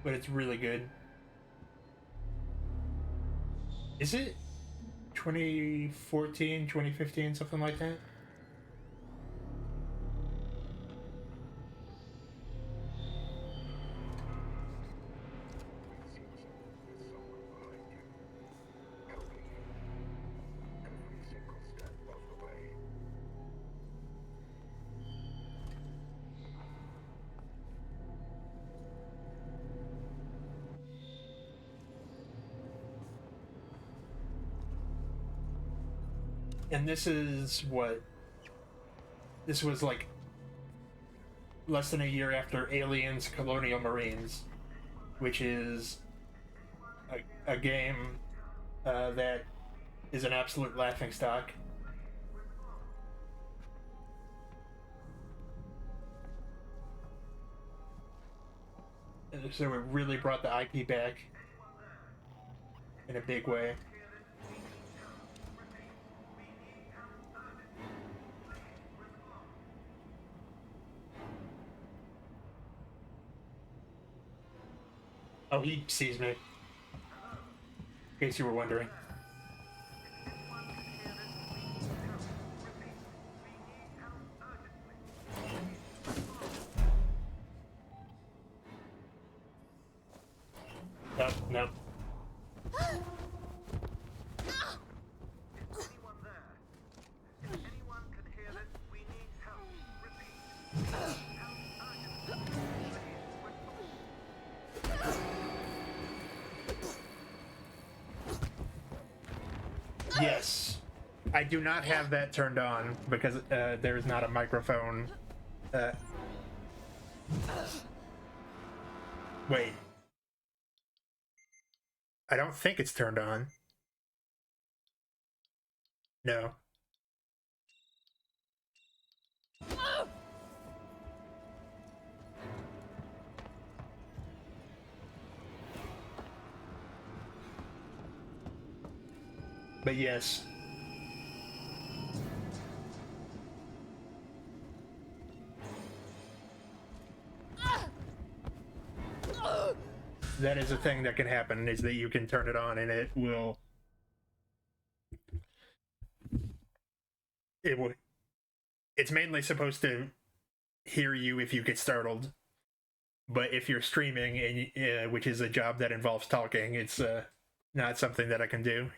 But it's really good. Is it 2014, 2015, something like that? And this is what? This was like less than a year after Aliens Colonial Marines, which is a game that is an absolute laughingstock. And so it really brought the IP back in a big way. Oh, he sees me. In case you were wondering. No, no. Yes. I do not have that turned on because there is not a microphone. Wait. I don't think it's turned on. No. But yes. That is a thing that can happen, is that you can turn it on and it will it's mainly supposed to hear you if you get startled, but if you're streaming and which is a job that involves talking, it's not something that I can do.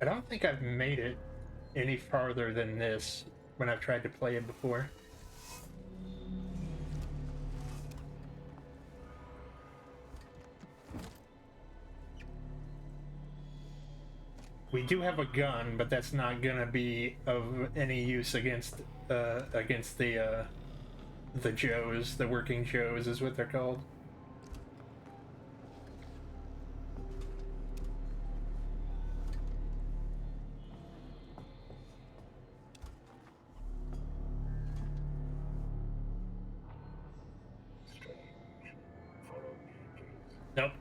I don't think I've made it any farther than this when I've tried to play it before. We do have a gun, but that's not gonna be of any use against the Joes, the working Joes is what they're called. Nope.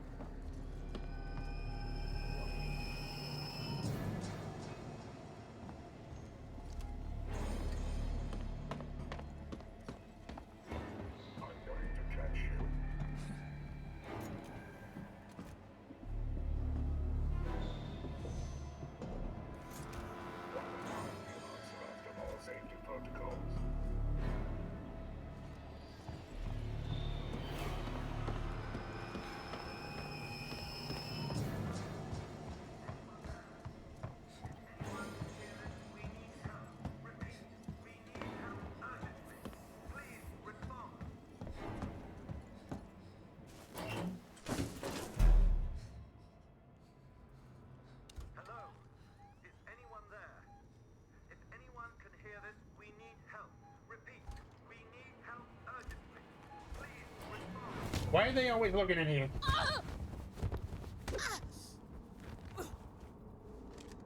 Why are they always looking at you?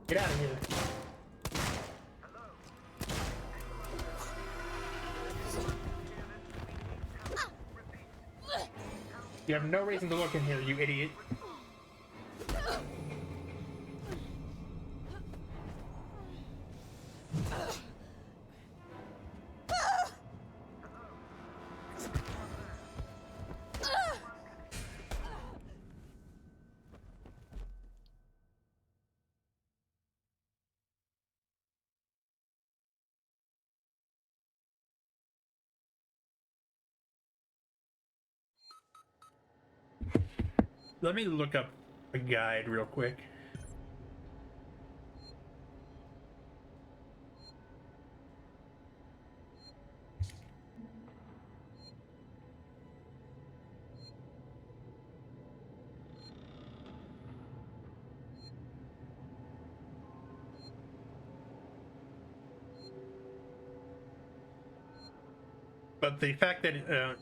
Get out of here. You have no reason to look in here, you idiot. Let me look up a guide real quick. But the fact that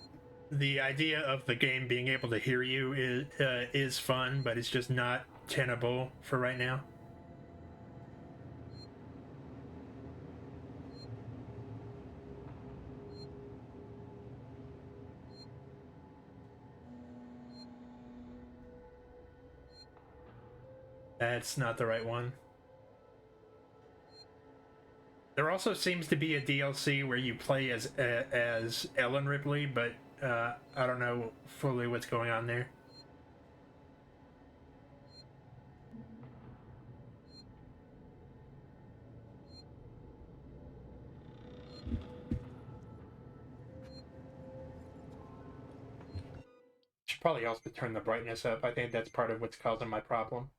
the idea of the game being able to hear you is fun, but it's just not tenable for right now. That's not the right one. There also seems to be a DLC where you play as Ellen Ripley, but I don't know fully what's going on there. Should probably also turn the brightness up. I think that's part of what's causing my problem.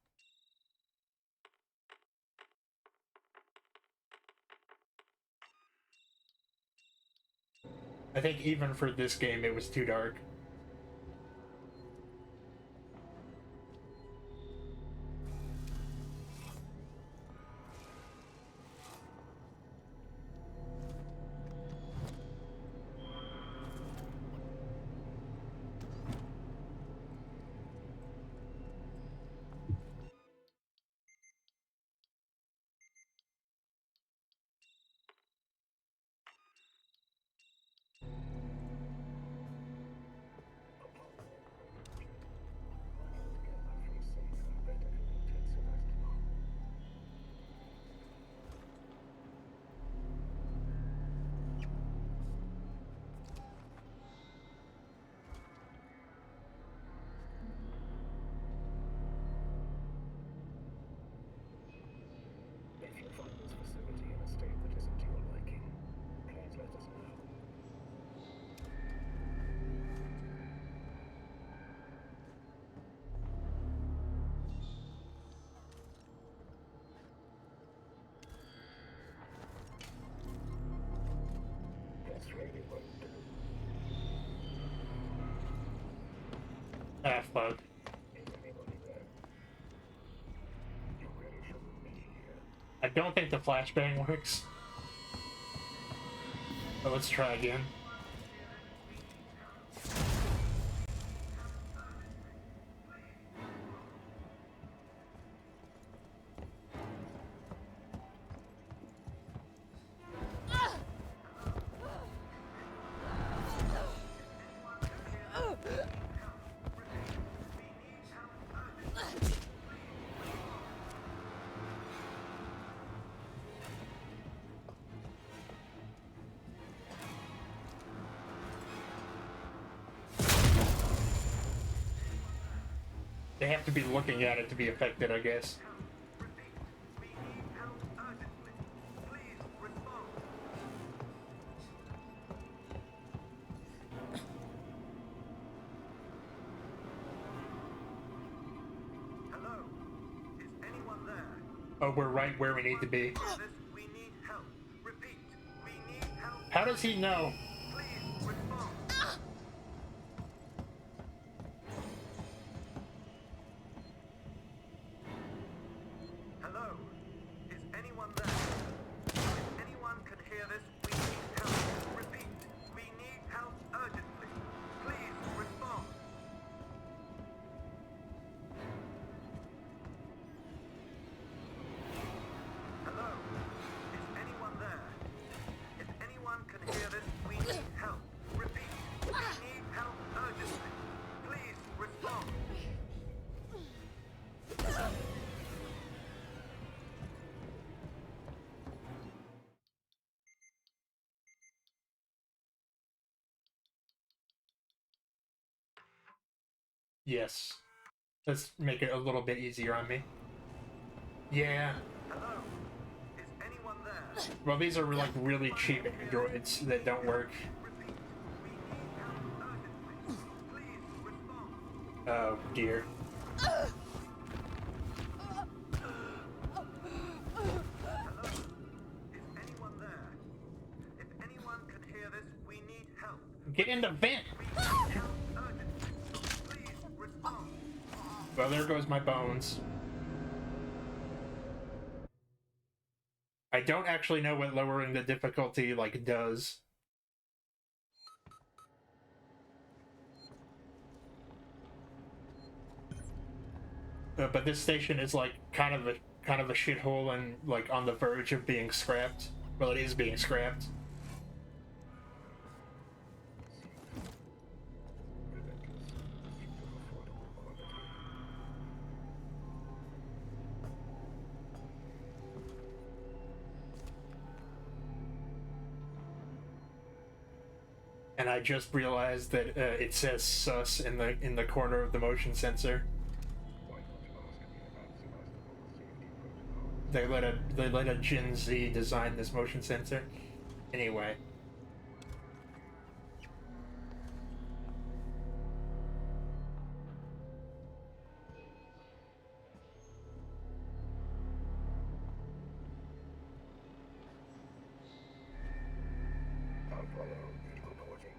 I think even for this game, it was too dark. If you find this facility in a state that isn't to your liking, please let us know. This really won't do. Ah, fuck. Is anybody there? You really shouldn't be here. I don't think the flashbang works. But let's try again. They have to be looking at it to be affected, I guess. Hello? Is anyone there? Oh, we're right where we need to be. We need help. Repeat. We need help. How does he know? Please respond. Hello? Is anyone there? If anyone can hear this, we need help. Repeat. We need help urgently. Please respond. Hello? Is anyone there? If anyone can hear this, we need help. Repeat. We need help urgently. Please respond. Yes. Let's make it a little bit easier on me. Yeah. Hello? Is anyone there? Well, these are like really cheap androids that don't work. Repeat. We need help urgently. Please respond. Oh dear. Hello? Is anyone there? If anyone can hear this, we need help. Get in the vent! We need help urgently. Please respond. Well, there goes my bones. I don't actually know what lowering the difficulty, like, does. But this station is, like, kind of a shithole and, like, on the verge of being scrapped. Well, it is being scrapped. And I just realized that it says sus in the corner of the motion sensor. They let a Gen Z design this motion sensor. Anyway. Apollo is reporting.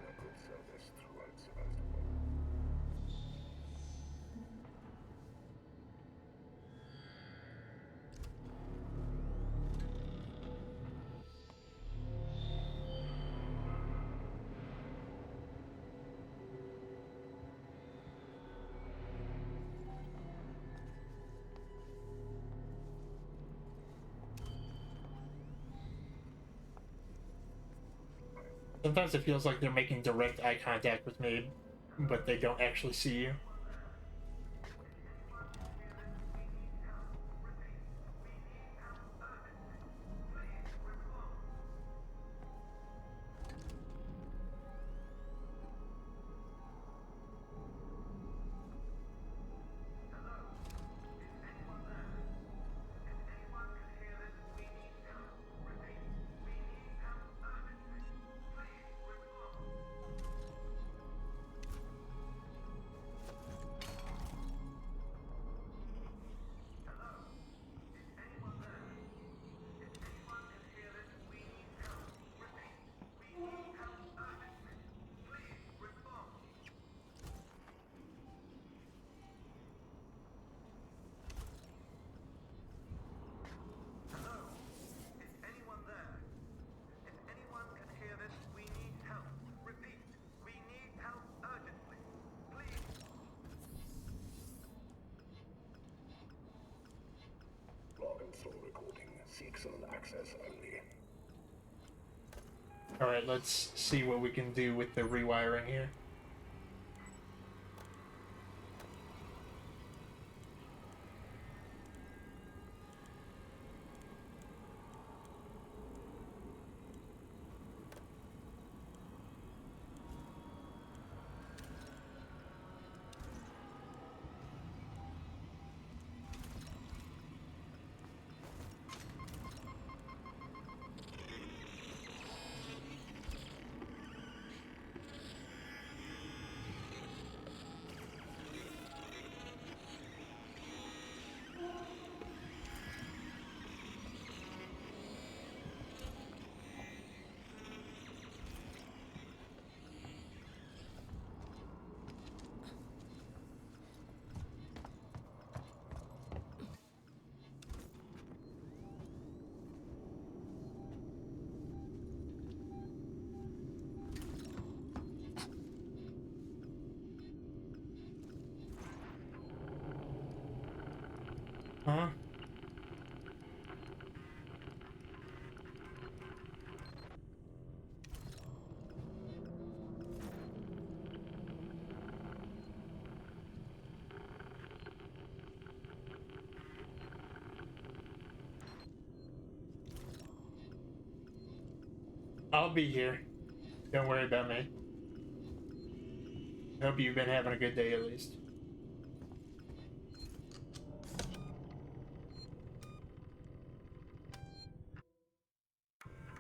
Sometimes it feels like they're making direct eye contact with me, but they don't actually see you. Access only. Alright, let's see what we can do with the rewiring here. Huh? I'll be here. Don't worry about me. Hope you've been having a good day at least.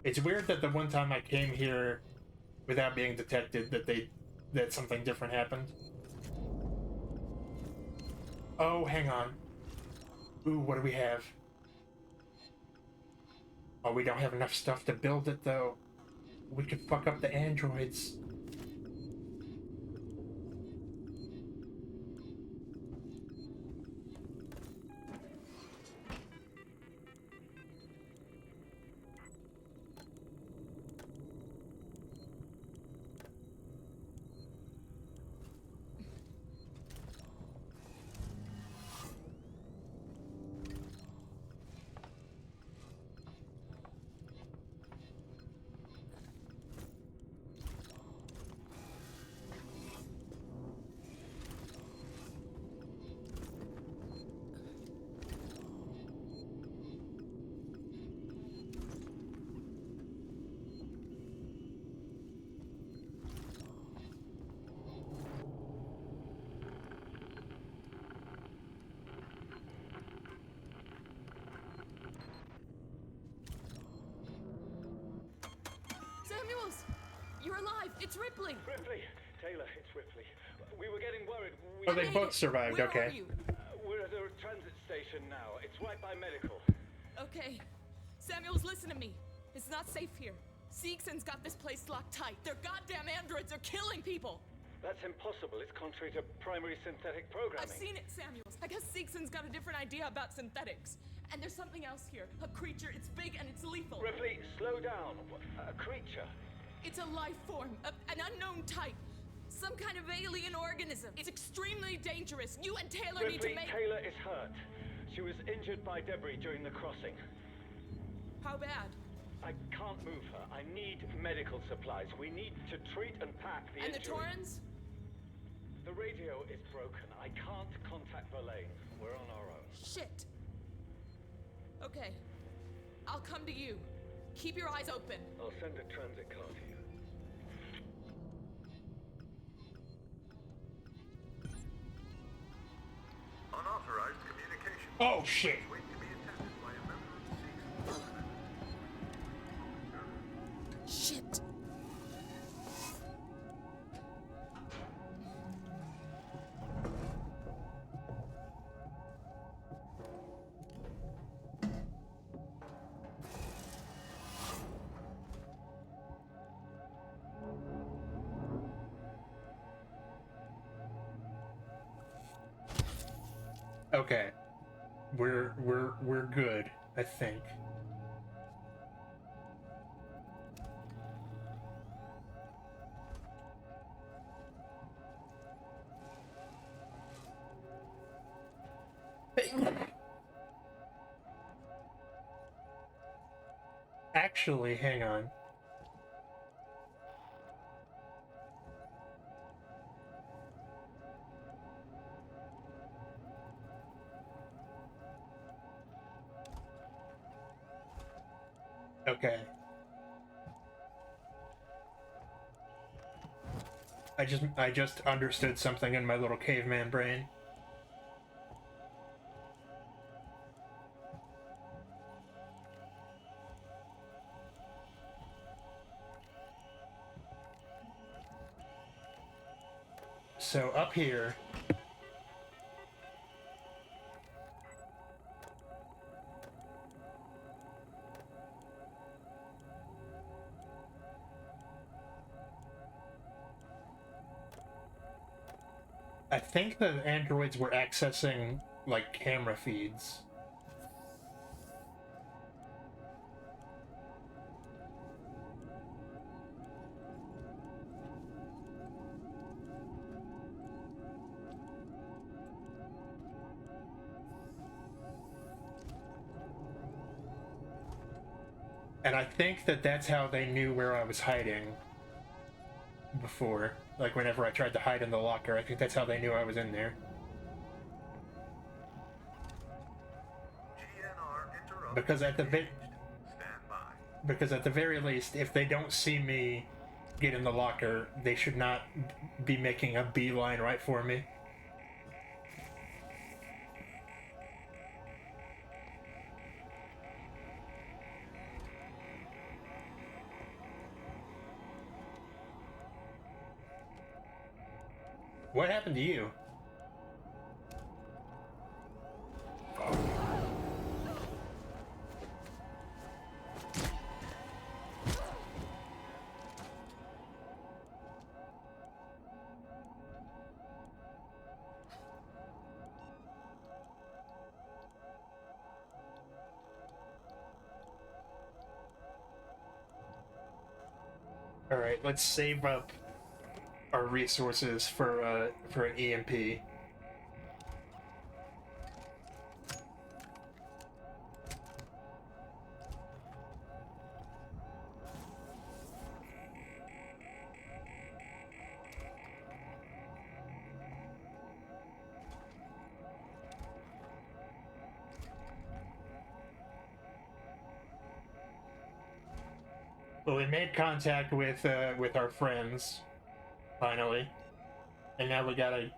It's weird that the one time I came here without being detected that something different happened. Oh, hang on. Ooh, what do we have? Oh, we don't have enough stuff to build it though. We could fuck up the androids. Samuels! You're alive! It's Ripley! Ripley! Taylor, it's Ripley. We were getting worried. Oh, they both survived, Where okay. Are you? We're at a transit station now. It's right by medical. Okay. Samuels, listen to me. It's not safe here. Seegson's got this place locked tight. Their goddamn androids are killing people! That's impossible. It's contrary to primary synthetic programming. I've seen it, Samuels. I guess Seegson's got a different idea about synthetics. And there's something else here. A creature. It's big and it's lethal. Ripley, slow down. A creature? It's a life form. An unknown type. Some kind of alien organism. It's extremely dangerous. You and Taylor need to Ripley, make... Taylor is hurt. She was injured by debris during the crossing. How bad? I can't move her. I need medical supplies. We need to treat and pack the And the injury. Torrens? The radio is broken. I can't contact Verlaine. We're on our own. Shit. Okay. I'll come to you. Keep your eyes open. I'll send a transit car to you. Unauthorized communication. Oh shit. Wait to be attended by a member of the Seeks. Shit. Okay. We're good, I think. Actually, hang on. Okay. I just understood something in my little caveman brain. So up here, I think the androids were accessing, like, camera feeds. And I think that that's how they knew where I was hiding before. Like, whenever I tried to hide in the locker, I think that's how they knew I was in there. GNR interrupt. Because at the Stand by. because at the very least, if they don't see me get in the locker, they should not be making a beeline right for me. What happened to you? All right, let's save up our resources for an EMP. Well, we made contact with our friends, finally, and now we gotta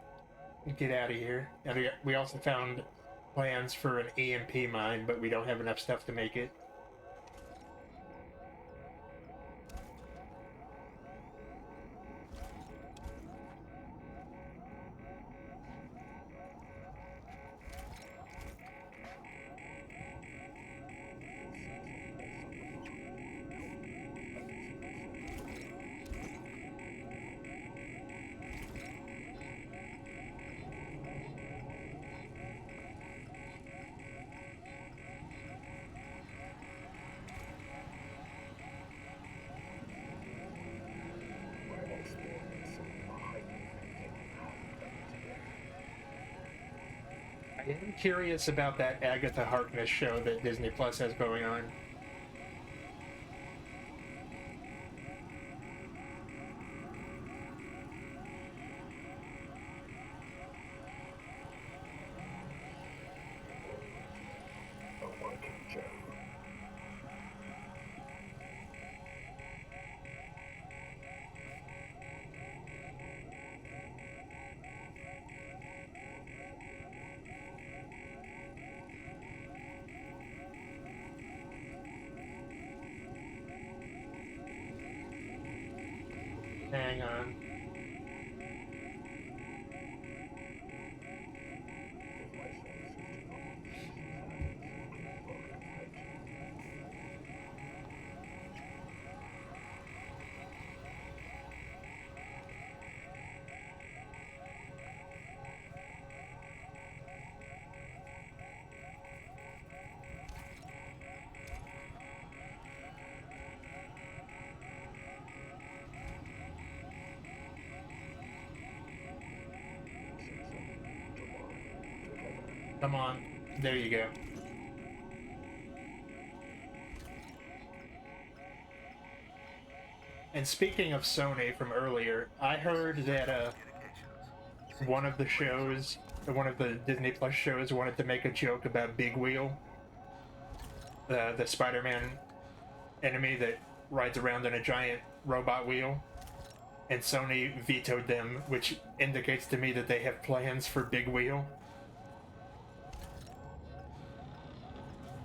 get out of here. And we also found plans for an EMP mine, but we don't have enough stuff to make it. I'm curious about that Agatha Harkness show that Disney Plus has going on. Hang on. Come on. There you go. And speaking of Sony from earlier, I heard that one of the shows, one of the Disney Plus shows, wanted to make a joke about Big Wheel, the Spider-Man enemy that rides around in a giant robot wheel, and Sony vetoed them, which indicates to me that they have plans for Big Wheel.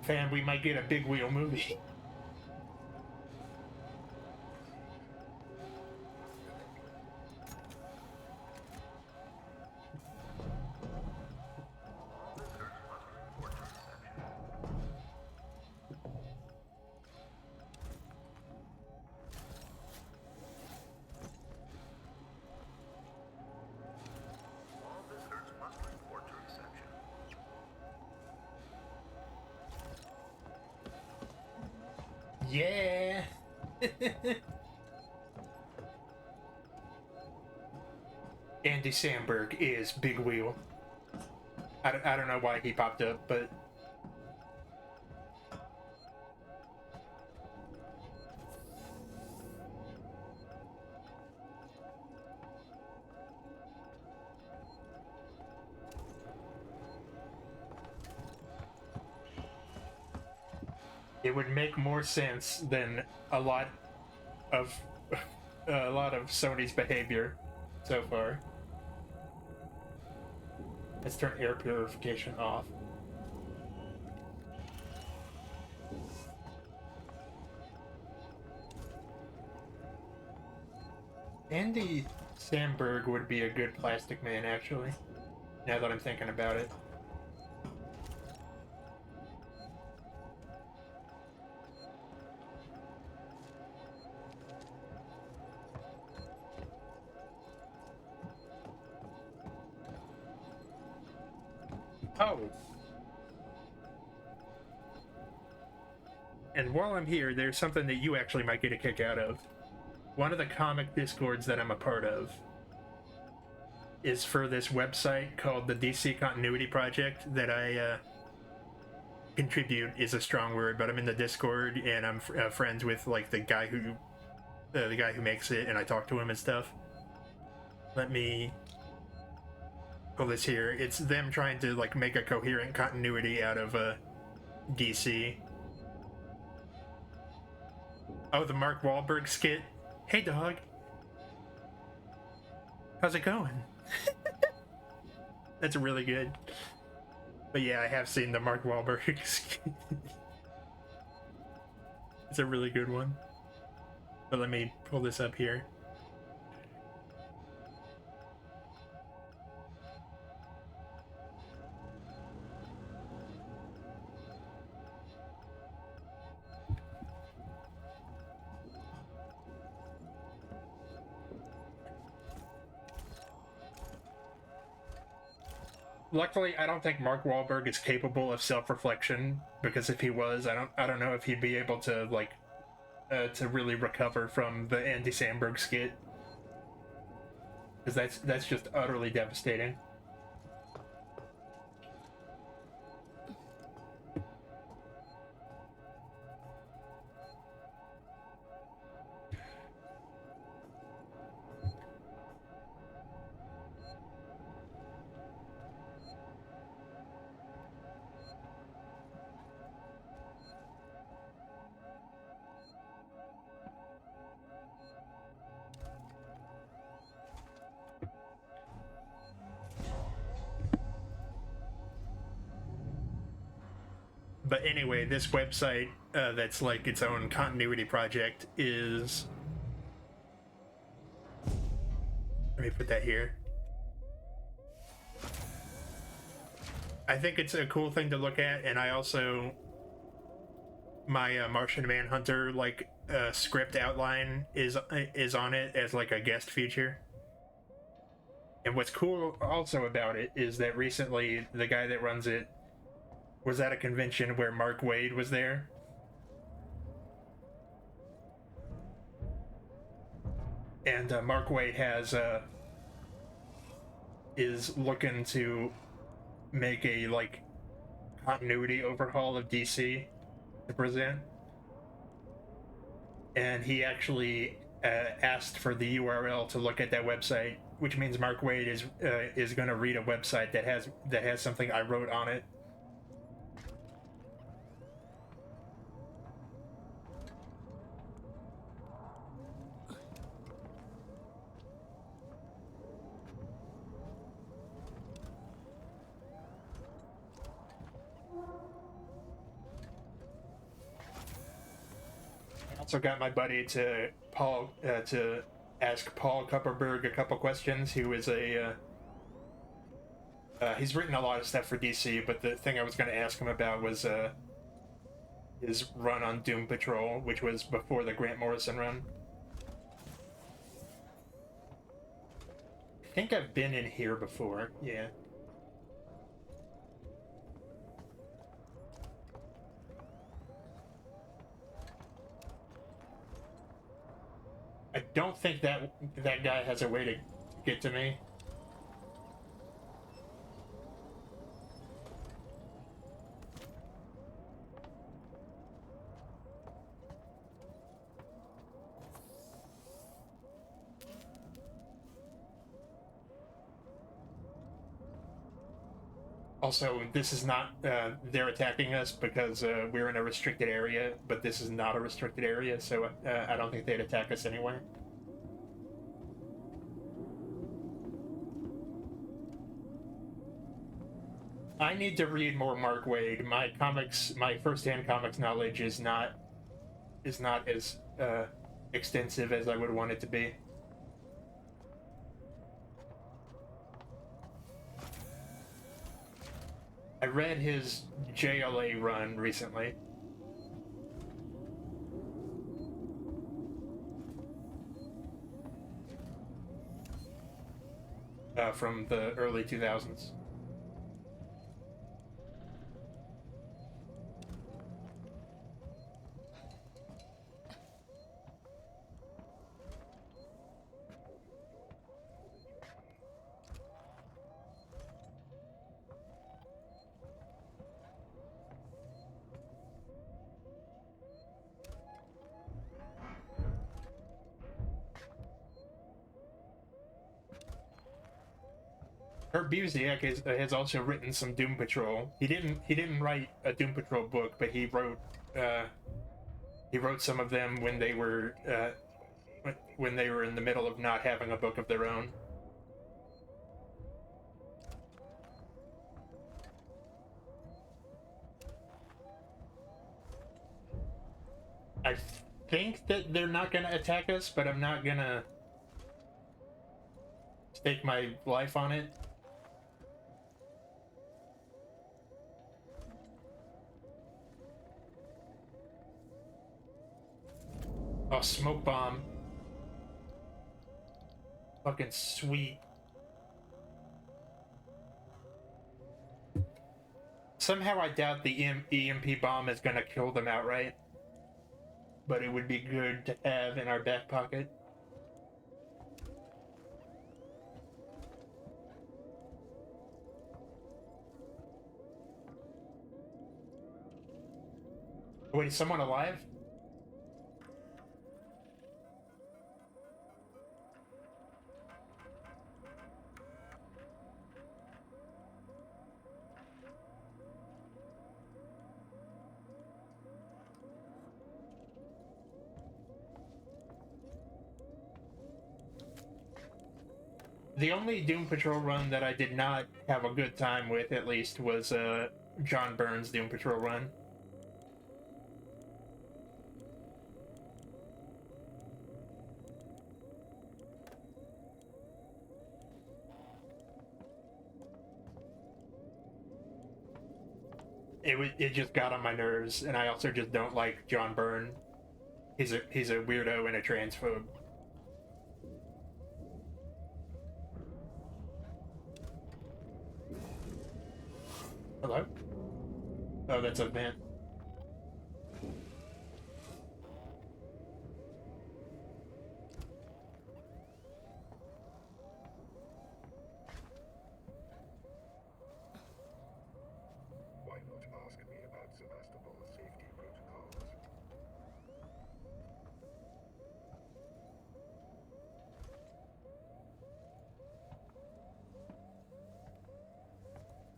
Fam, we might get a Big Wheel movie. Yeah. Andy Samberg is Big Wheel. I don't know why he popped up, but it would make more sense than a lot of Sony's behavior so far. Let's turn air purification off. Andy Samberg would be a good Plastic Man, actually, now that I'm thinking about it. Oh. And while I'm here, there's something that you actually might get a kick out of. One of the comic discords that I'm a part of is for this website called the DC Continuity Project that I contribute is a strong word, but I'm in the Discord and I'm friends with like the guy who makes it, and I talk to him and stuff. Let me pull this here. It's them trying to like make a coherent continuity out of DC. Oh, the Mark Wahlberg skit. Hey dog, how's it going? That's really good. But yeah, I have seen the Mark Wahlberg skit. It's a really good one. But let me pull this up here. Luckily, I don't think Mark Wahlberg is capable of self-reflection, because if he was, I don't know if he'd be able to like to really recover from the Andy Samberg skit, because that's just utterly devastating. But anyway, this website that's like its own continuity project is Let me put that here. I think it's a cool thing to look at, and I also my Martian Manhunter like script outline is on it as like a guest feature. And what's cool also about it is that recently the guy that runs it was at a convention where Mark Waid was there. And Mark Waid is looking to make a like continuity overhaul of DC to present. And he actually asked for the URL to look at that website, which means Mark Waid is going to read a website that has something I wrote on it. I also got my buddy to ask Paul Kupperberg a couple questions. Who is he's written a lot of stuff for DC, but the thing I was going to ask him about was his run on Doom Patrol, which was before the Grant Morrison run. I think I've been in here before, yeah. I don't think that guy has a way to get to me. Also, this is not, they're attacking us because we're in a restricted area, but this is not a restricted area, so I don't think they'd attack us anyway. I need to read more Mark Waid. My first-hand comics knowledge is not as extensive as I would want it to be. I read his JLA run recently. From the early 2000s. Kurt Busiek has also written some Doom Patrol. He didn't write a Doom Patrol book, but he wrote some of them when they were in the middle of not having a book of their own. I think that they're not gonna attack us, but I'm not gonna stake my life on it. Oh, smoke bomb. Fucking sweet. Somehow I doubt the EMP bomb is gonna kill them outright. But it would be good to have in our back pocket. Wait, is someone alive? The only Doom Patrol run that I did not have a good time with, at least, was John Byrne's Doom Patrol run. it just got on my nerves, and I also just don't like John Byrne. He's a weirdo and a transphobe. Hello? Oh, that's a vent. Why not ask me about Sevastopol's safety protocols?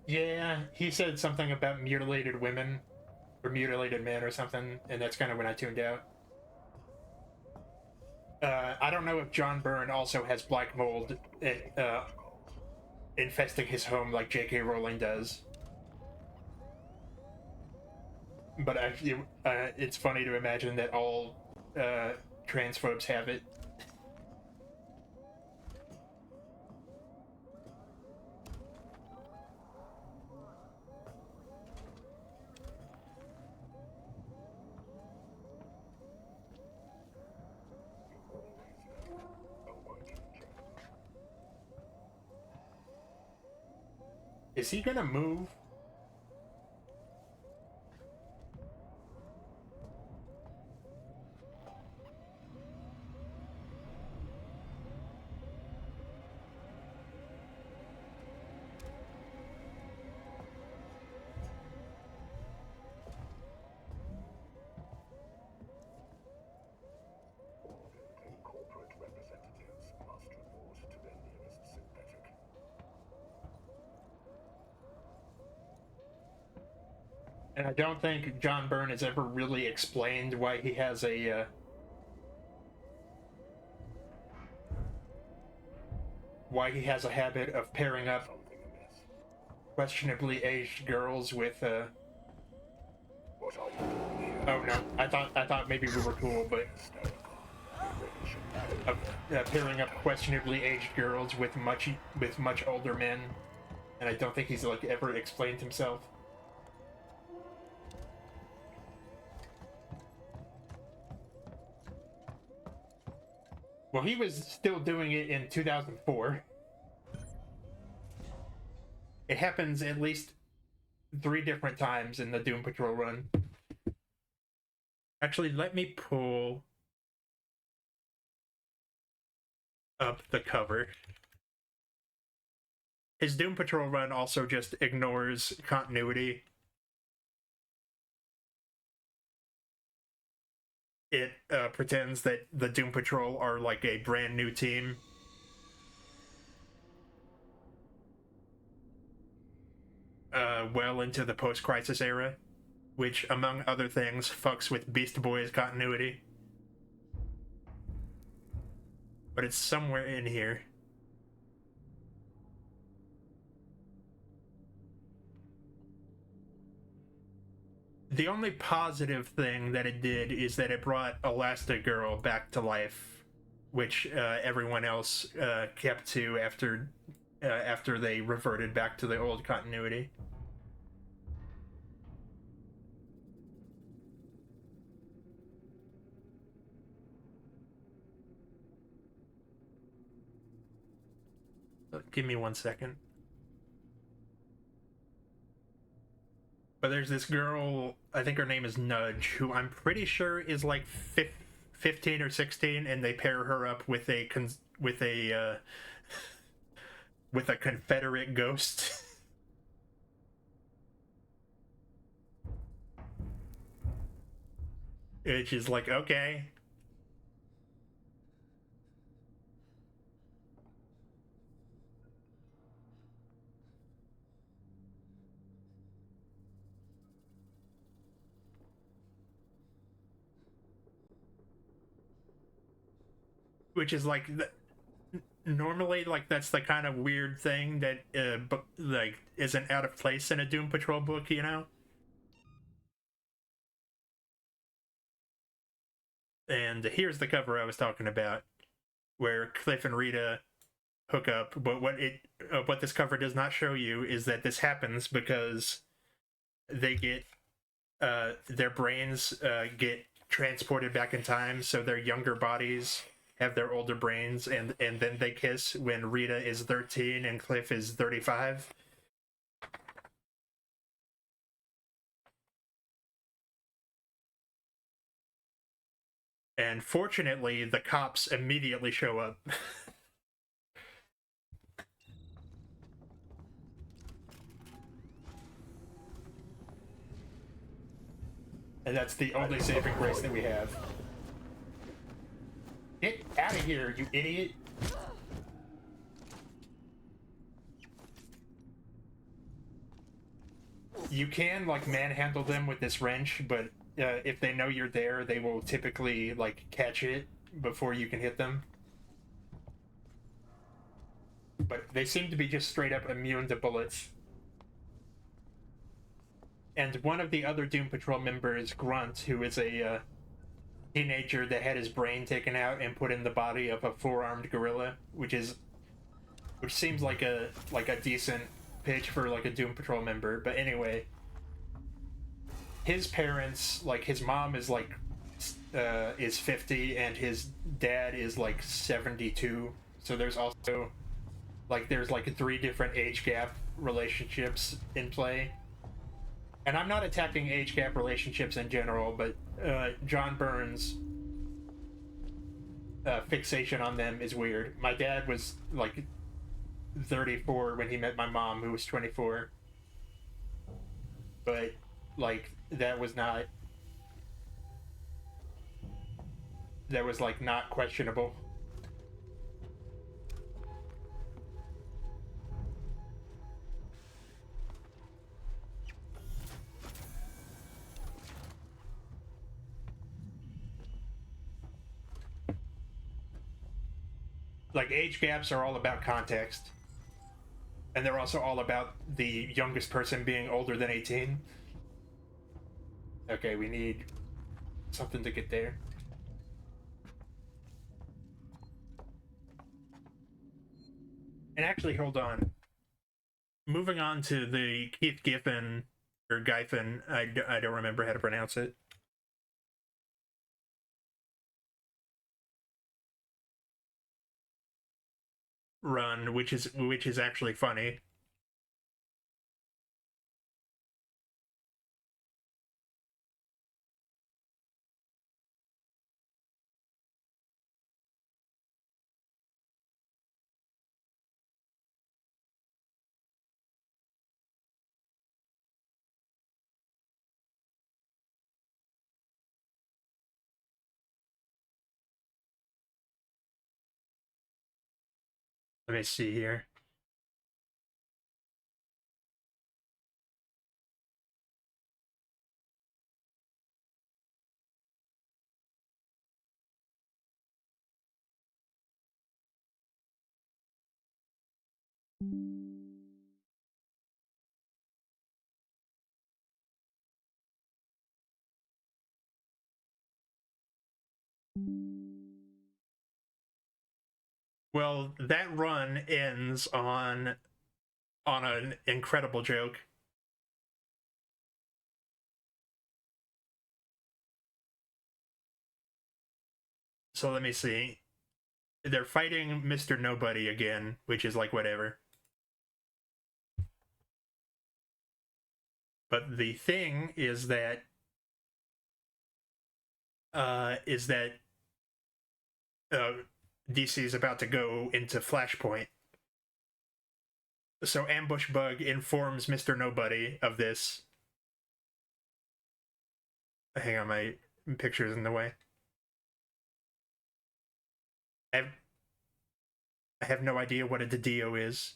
Yeah, he said something about mutilated women or mutilated men or something, and that's kind of when I tuned out. I don't know if John Byrne also has black mold infesting his home like J.K. Rowling does. But it's funny to imagine that all transphobes have it. Is he gonna move? Corporate representatives must report to their nearest synthetic. And I don't think John Byrne has ever really explained why he has a habit of pairing up questionably aged girls with What are you doing here? oh no, I thought maybe we were cool, but pairing up questionably aged girls with much older men, and I don't think he's like ever explained himself. Well, he was still doing it in 2004. It happens at least 3 different times in the Doom Patrol run. Actually, let me pull up the cover. His Doom Patrol run also just ignores continuity. It pretends that the Doom Patrol are like a brand new team. Well into the post-crisis era, which, among other things, fucks with Beast Boy's continuity. But it's somewhere in here. The only positive thing that it did is that it brought Elastigirl back to life, which everyone else kept to after they reverted back to the old continuity. Give me 1 second. But there's this girl, I think her name is Nudge, who I'm pretty sure is like 15 or 16, and they pair her up with a Confederate ghost. Which is like, okay. Which is like normally like that's the kind of weird thing that like isn't out of place in a Doom Patrol book, you know? And here's the cover I was talking about, where Cliff and Rita hook up. But what this cover does not show you is that this happens because they get their brains get transported back in time, so their younger bodies have their older brains, and then they kiss when Rita is 13 and Cliff is 35. And fortunately, the cops immediately show up. And that's the only saving grace that we have. Get out of here, you idiot! You can, like, manhandle them with this wrench, but if they know you're there, they will typically, like, catch it before you can hit them. But they seem to be just straight up immune to bullets. And one of the other Doom Patrol members, Grunt, who is a teenager that had his brain taken out and put in the body of a four-armed gorilla, which seems like a decent pitch for like a Doom Patrol member. But anyway, his parents, like his mom is like is 50 and his dad is like 72. So there's also like three different age gap relationships in play. And I'm not attacking age gap relationships in general, but John Burns' fixation on them is weird. My dad was like 34 when he met my mom, who was 24. But like that was like not questionable. Like, age gaps are all about context. And they're also all about the youngest person being older than 18. Okay, we need something to get there. And actually, hold on. Moving on to the Keith Giffen, or Giffen, I don't remember how to pronounce it. Run, which is actually funny. Let me see here. Well, that run ends on an incredible joke. So let me see. They're fighting Mr. Nobody again, which is like whatever. But the thing is that DC is about to go into Flashpoint. So Ambush Bug informs Mr. Nobody of this. Hang on, my picture's in the way. I have no idea what a DiDio is.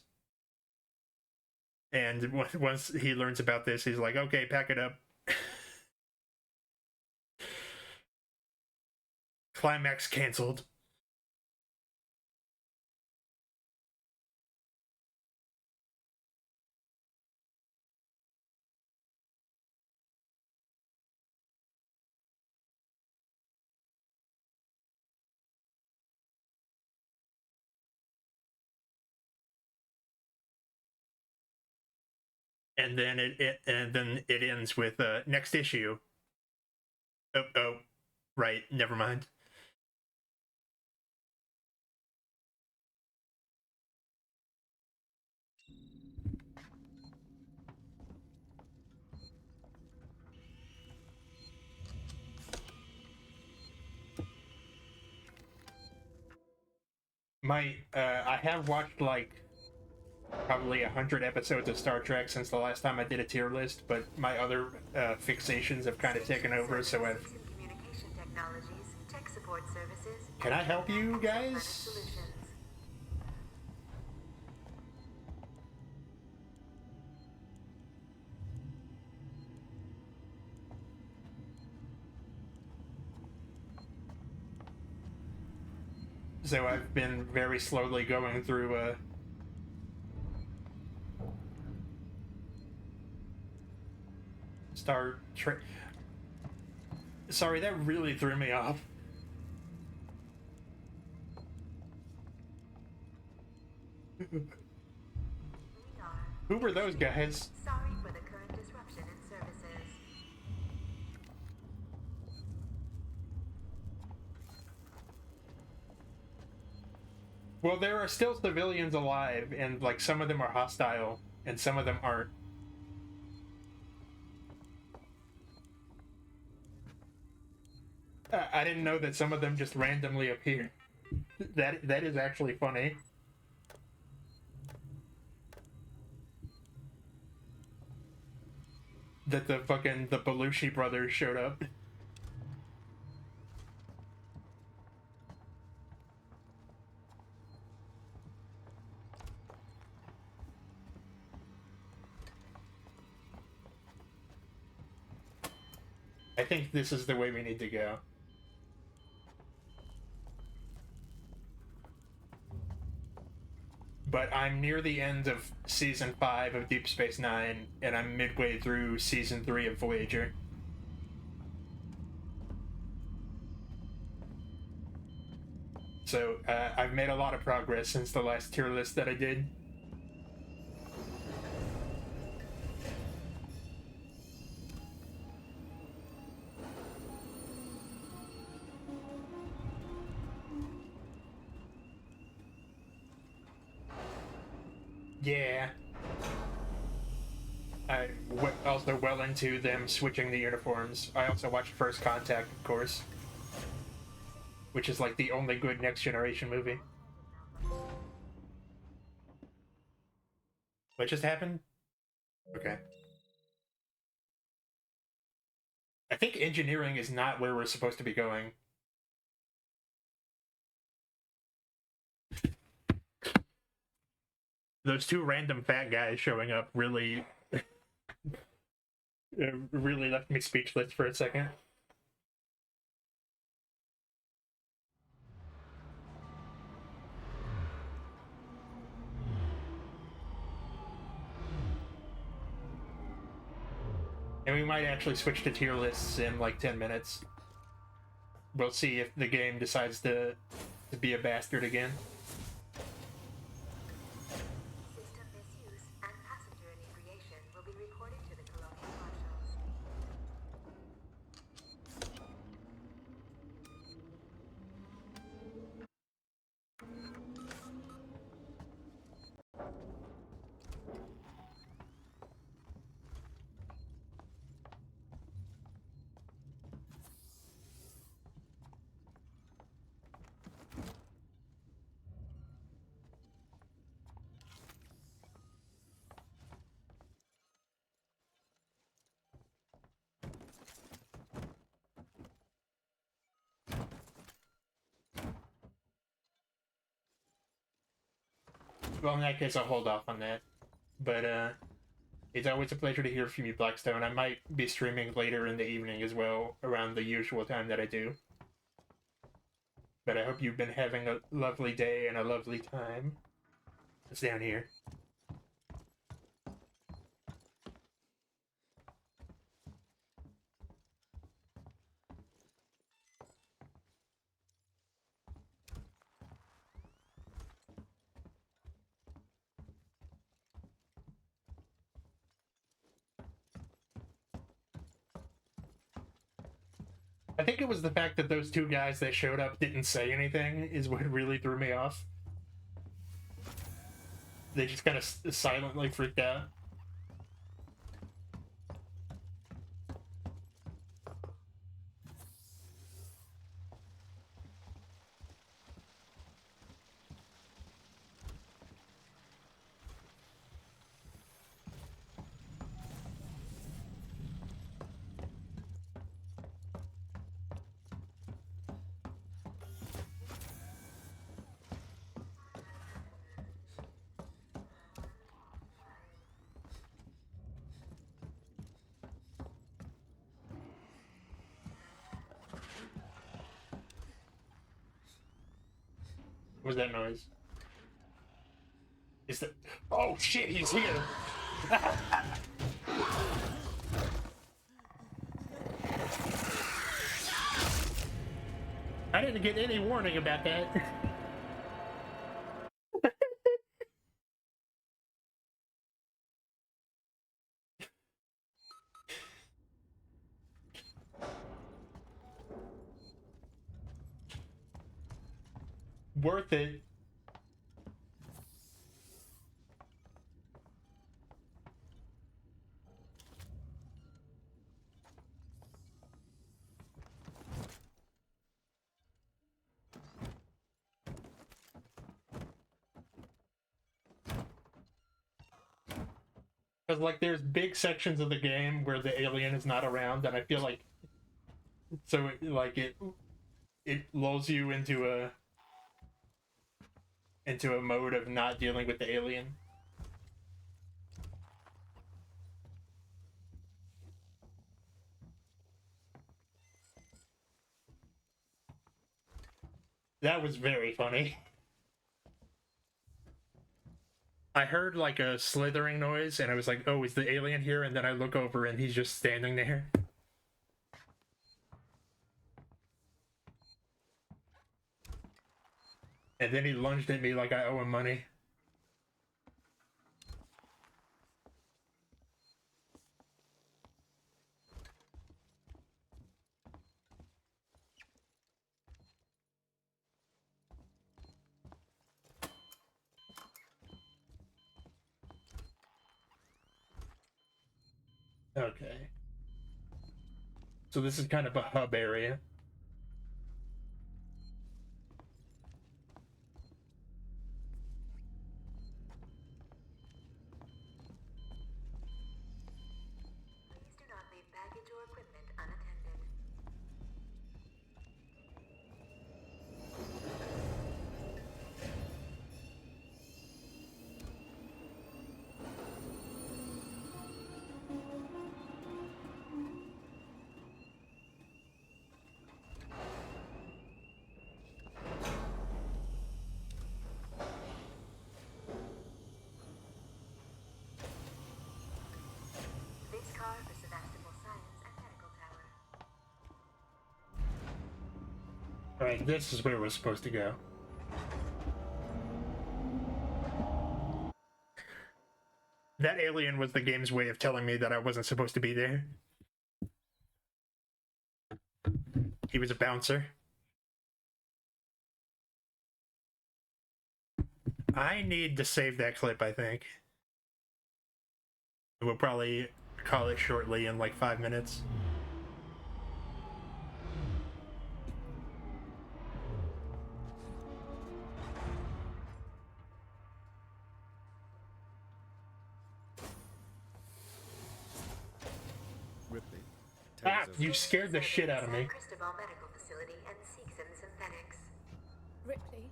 And once he learns about this, he's like, okay, pack it up. Climax canceled. and then it ends with next issue. Oh, right, never mind. I have watched like probably 100 episodes of Star Trek since the last time I did a tier list, but my other fixations have kind of taken over, so I've... Can I help you guys? So I've been very slowly going through Star Trek. Sorry, that really threw me off. Who were those guys? Sorry for the current disruption in services. Well, there are still civilians alive, and like some of them are hostile, and some of them aren't. I didn't know that some of them just randomly appear. That is actually funny. That the Belushi brothers showed up. I think this is the way we need to go. But I'm near the end of Season 5 of Deep Space Nine, and I'm midway through Season 3 of Voyager. So, I've made a lot of progress since the last tier list that I did. Yeah. I also well into them switching the uniforms. I also watched First Contact, of course, which is like the only good Next Generation movie. What just happened? Okay. I think engineering is not where we're supposed to be going. Those two random fat guys showing up really really left me speechless for a second. And we might actually switch to tier lists in like 10 minutes. We'll see if the game decides to be a bastard again. System misuse and passenger inebriation will be reported to the colonial marshals. Well, in that case, I'll hold off on that. But, it's always a pleasure to hear from you, Blackstone. I might be streaming later in the evening as well, around the usual time that I do. But I hope you've been having a lovely day and a lovely time. It's down here. I think it was the fact that those two guys that showed up didn't say anything is what really threw me off. They just kind of silently freaked out. What was that noise? Is that... Oh shit, he's here! I didn't get any warning about that. Worth it. Because, like, there's big sections of the game where the alien is not around, and I feel like... So, it lulls you into a mode of not dealing with the alien. That was very funny. I heard like a slithering noise and I was like, oh, is the alien here? And then I look over and he's just standing there. And then he lunged at me like I owe him money. Okay. So this is kind of a hub area. Please do not leave baggage or equipment unattended. This car for Sevastopol Science and Medical Tower. Alright, this is where we're supposed to go. That alien was the game's way of telling me that I wasn't supposed to be there. He was a bouncer. I need to save that clip, I think. We'll probably call it shortly in like 5 minutes. Ripley. Ah, you scared the shit out of me. San Cristobal Medical Facility and Seegson Synthetics. Ripley?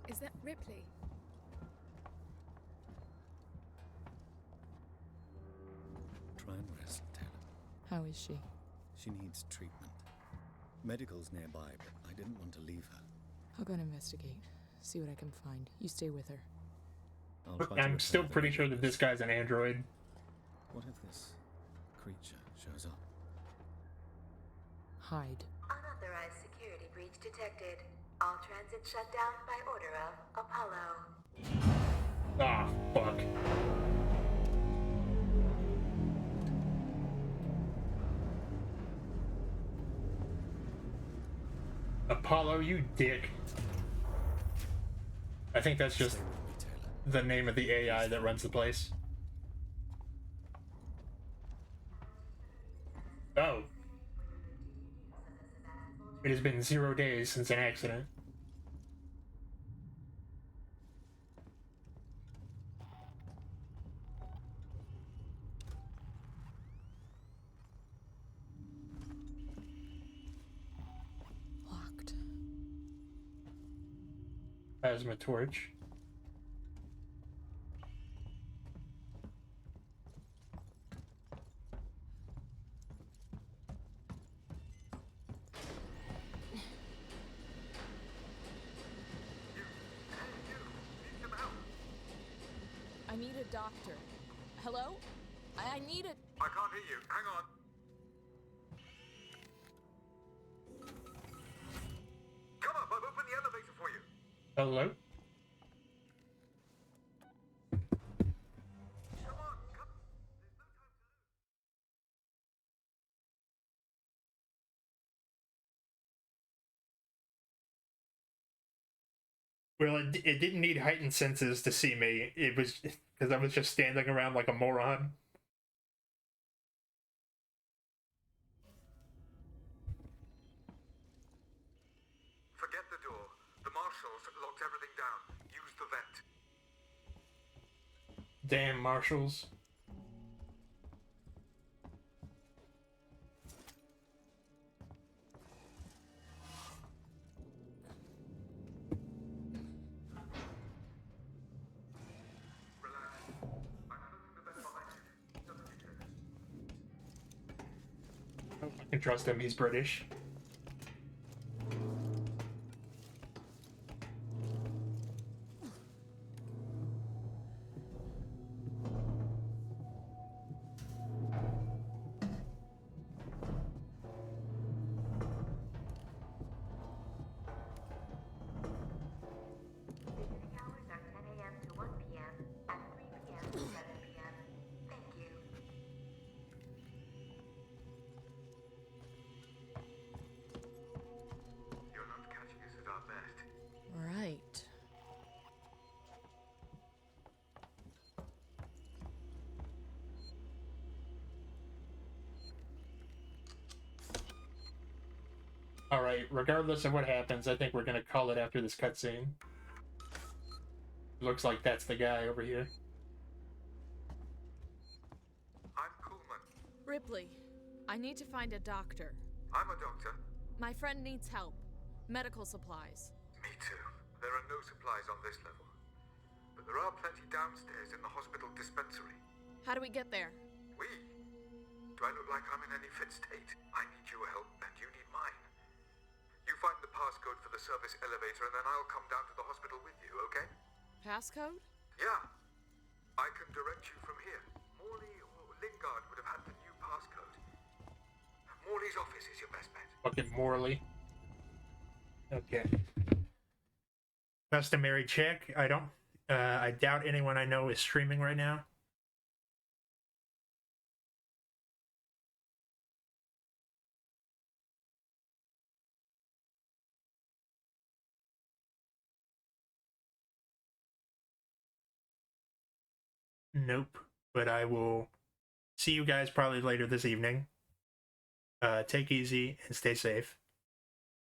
Is that Ripley? Try and rest, Taylor. How is she? She needs treatment. Medical's nearby, but I didn't want to leave her. I'll go and investigate. See what I can find. You stay with her. I'll try to I'm repair still the pretty sure that radius. this guy's an android. What if this creature shows up? Hide. Unauthorized security breach detected. All transit shut down by order of Apollo. Ah, fuck. Apollo, you dick. I think that's just the name of the AI that runs the place. Oh. It has been 0 days since an accident. Locked. Plasma torch. I need a doctor. Hello? I need a... I can't hear you. Hang on. Come up, I've opened the elevator for you. Hello? Come on, come. Well, it didn't need heightened senses to see me. It was because I was just standing around like a moron. Forget the door. The marshals locked everything down. Use the vent. Damn marshals. I can trust him, he's British. Visiting hours are 10 a.m. to 1 p.m. and 3 p.m. to 7 p.m. Thank you. You're not catching us at our best. Right. Alright, regardless of what happens, I think we're gonna call it after this cutscene. Looks like that's the guy over here. I'm Kuhlman. Ripley, I need to find a doctor. I'm a doctor. My friend needs help. Medical supplies. Me too. There are no supplies on this level. But there are plenty downstairs in the hospital dispensary. How do we get there? We? Do I look like I'm in any fit state? I need your help and you need mine. You find the passcode for the service elevator and then I'll come down to the hospital with you, okay? Passcode? Yeah. I can direct you from here. Morley or Lingard would have had the new passcode. Morley's office is your best bet. Fucking Morley. Okay. Customary check. I doubt anyone I know is streaming right now. Nope. But I will see you guys probably later this evening. Take easy and stay safe.